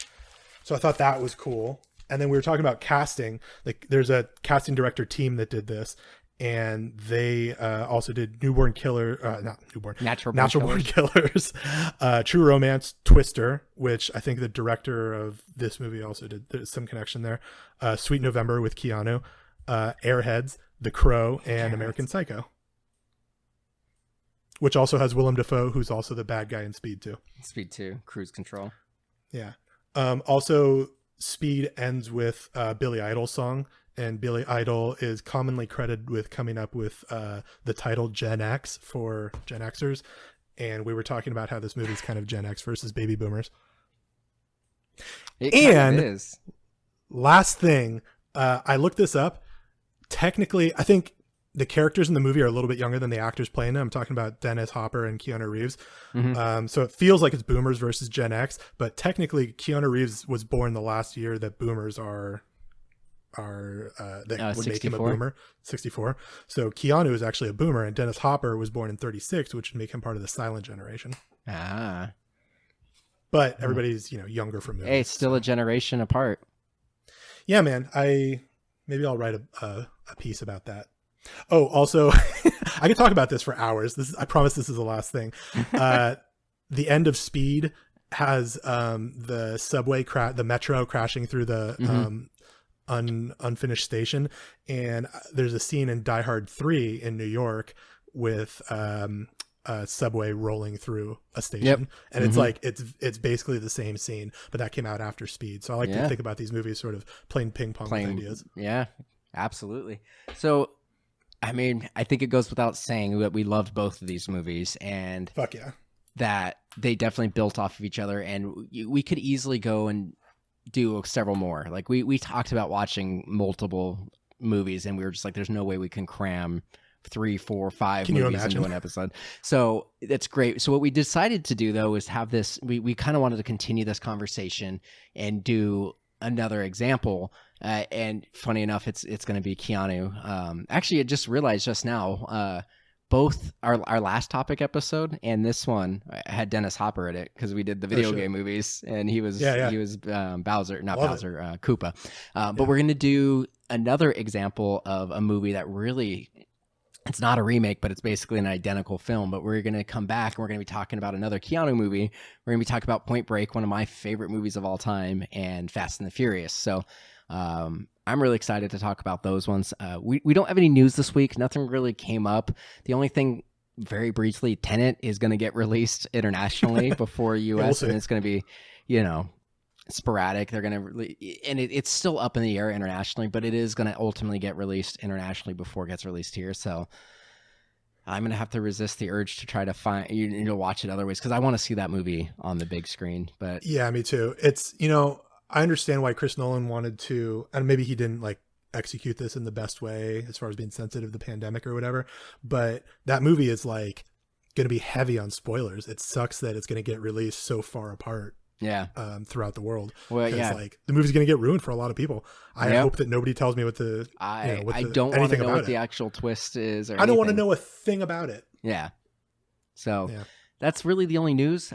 So I thought that was cool. And then we were talking about casting. Like there's a casting director team that did this, and they also did Natural Born Killers, True Romance, Twister, which I think the director of this movie also did. There's some connection there. Sweet November with Keanu, Airheads, The Crow, and American Psycho, which also has Willem Dafoe, who's also the bad guy in Speed 2. Speed 2, Cruise Control. Yeah. Also, Speed ends with Billy Idol's song, and Billy Idol is commonly credited with coming up with the title Gen X for Gen Xers. And we were talking about how this movie is kind of Gen X versus baby boomers. It kind of And is. last thing, I looked this up. Technically, I think the characters in the movie are a little bit younger than the actors playing them. I'm talking about Dennis Hopper and Keanu Reeves. So it feels like it's boomers versus Gen X, but technically Keanu Reeves was born the last year that boomers are that would make him a 64. boomer. 64. So Keanu is actually a boomer, and Dennis Hopper was born in 36, which would make him part of the silent generation. But everybody's younger from movies. Hey, it's still a generation apart. Yeah, man. Maybe I'll write a piece about that. Oh, also, I could talk about this for hours. I promise this is the last thing. The end of Speed has the subway the metro crashing through the unfinished station, and there's a scene in Die Hard 3 in New York with a subway rolling through a station, and it's like it's basically the same scene, but that came out after Speed. So I like to think about these movies sort of playing ping pong with ideas. Yeah, absolutely. So I mean, I think it goes without saying that we loved both of these movies, and Fuck yeah, that they definitely built off of each other, and we could easily go and do several more. Like we talked about watching multiple movies, and we were just like, there's no way we can cram 3, 4, 5 movies into an episode. So that's great. So what we decided to do though is have this, we kind of wanted to continue this conversation and do another example. And funny enough, it's going to be Keanu. Actually, I just realized just now, both our last topic episode and this one had Dennis Hopper in it, because we did the video game movies, and he was Bowser, not Love Bowser, Koopa. But we're going to do another example of a movie that really, it's not a remake, but it's basically an identical film. But we're going to come back and we're going to be talking about another Keanu movie. We're going to be talking about Point Break, one of my favorite movies of all time, and Fast and the Furious. So I'm really excited to talk about those ones. We don't have any news this week. Nothing really came up. The only thing, very briefly, Tenet is going to get released internationally before US, and it's going to be, sporadic. They're going to, and it's still up in the air internationally, but it is going to ultimately get released internationally before it gets released here. So I'm going to have to resist the urge to try to find, watch it other ways, because I want to see that movie on the big screen. But yeah, me too. It's, I understand why Chris Nolan wanted to, and maybe he didn't execute this in the best way as far as being sensitive to the pandemic or whatever, but that movie is going to be heavy on spoilers. It sucks that it's going to get released so far apart. Yeah. Throughout the world. Well, yeah. The movie's going to get ruined for a lot of people. I hope that nobody tells me what the, I don't want to know what the actual twist is. Or I don't want to know a thing about it. Yeah. So that's really the only news.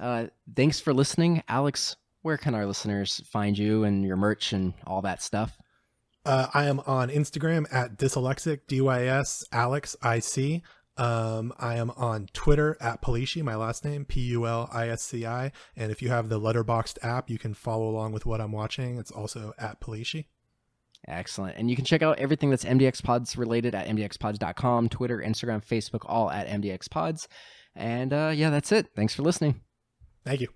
Thanks for listening. Alex, where can our listeners find you and your merch and all that stuff? I am on Instagram at Dyslexic, DYS Alex IC. I am on Twitter at Pulisci, my last name, Pulisci. And if you have the Letterboxd app, you can follow along with what I'm watching. It's also at Pulisci. Excellent. And you can check out everything that's MDXpods related at MDXpods.com, Twitter, Instagram, Facebook, all at MDXpods. And that's it. Thanks for listening. Thank you.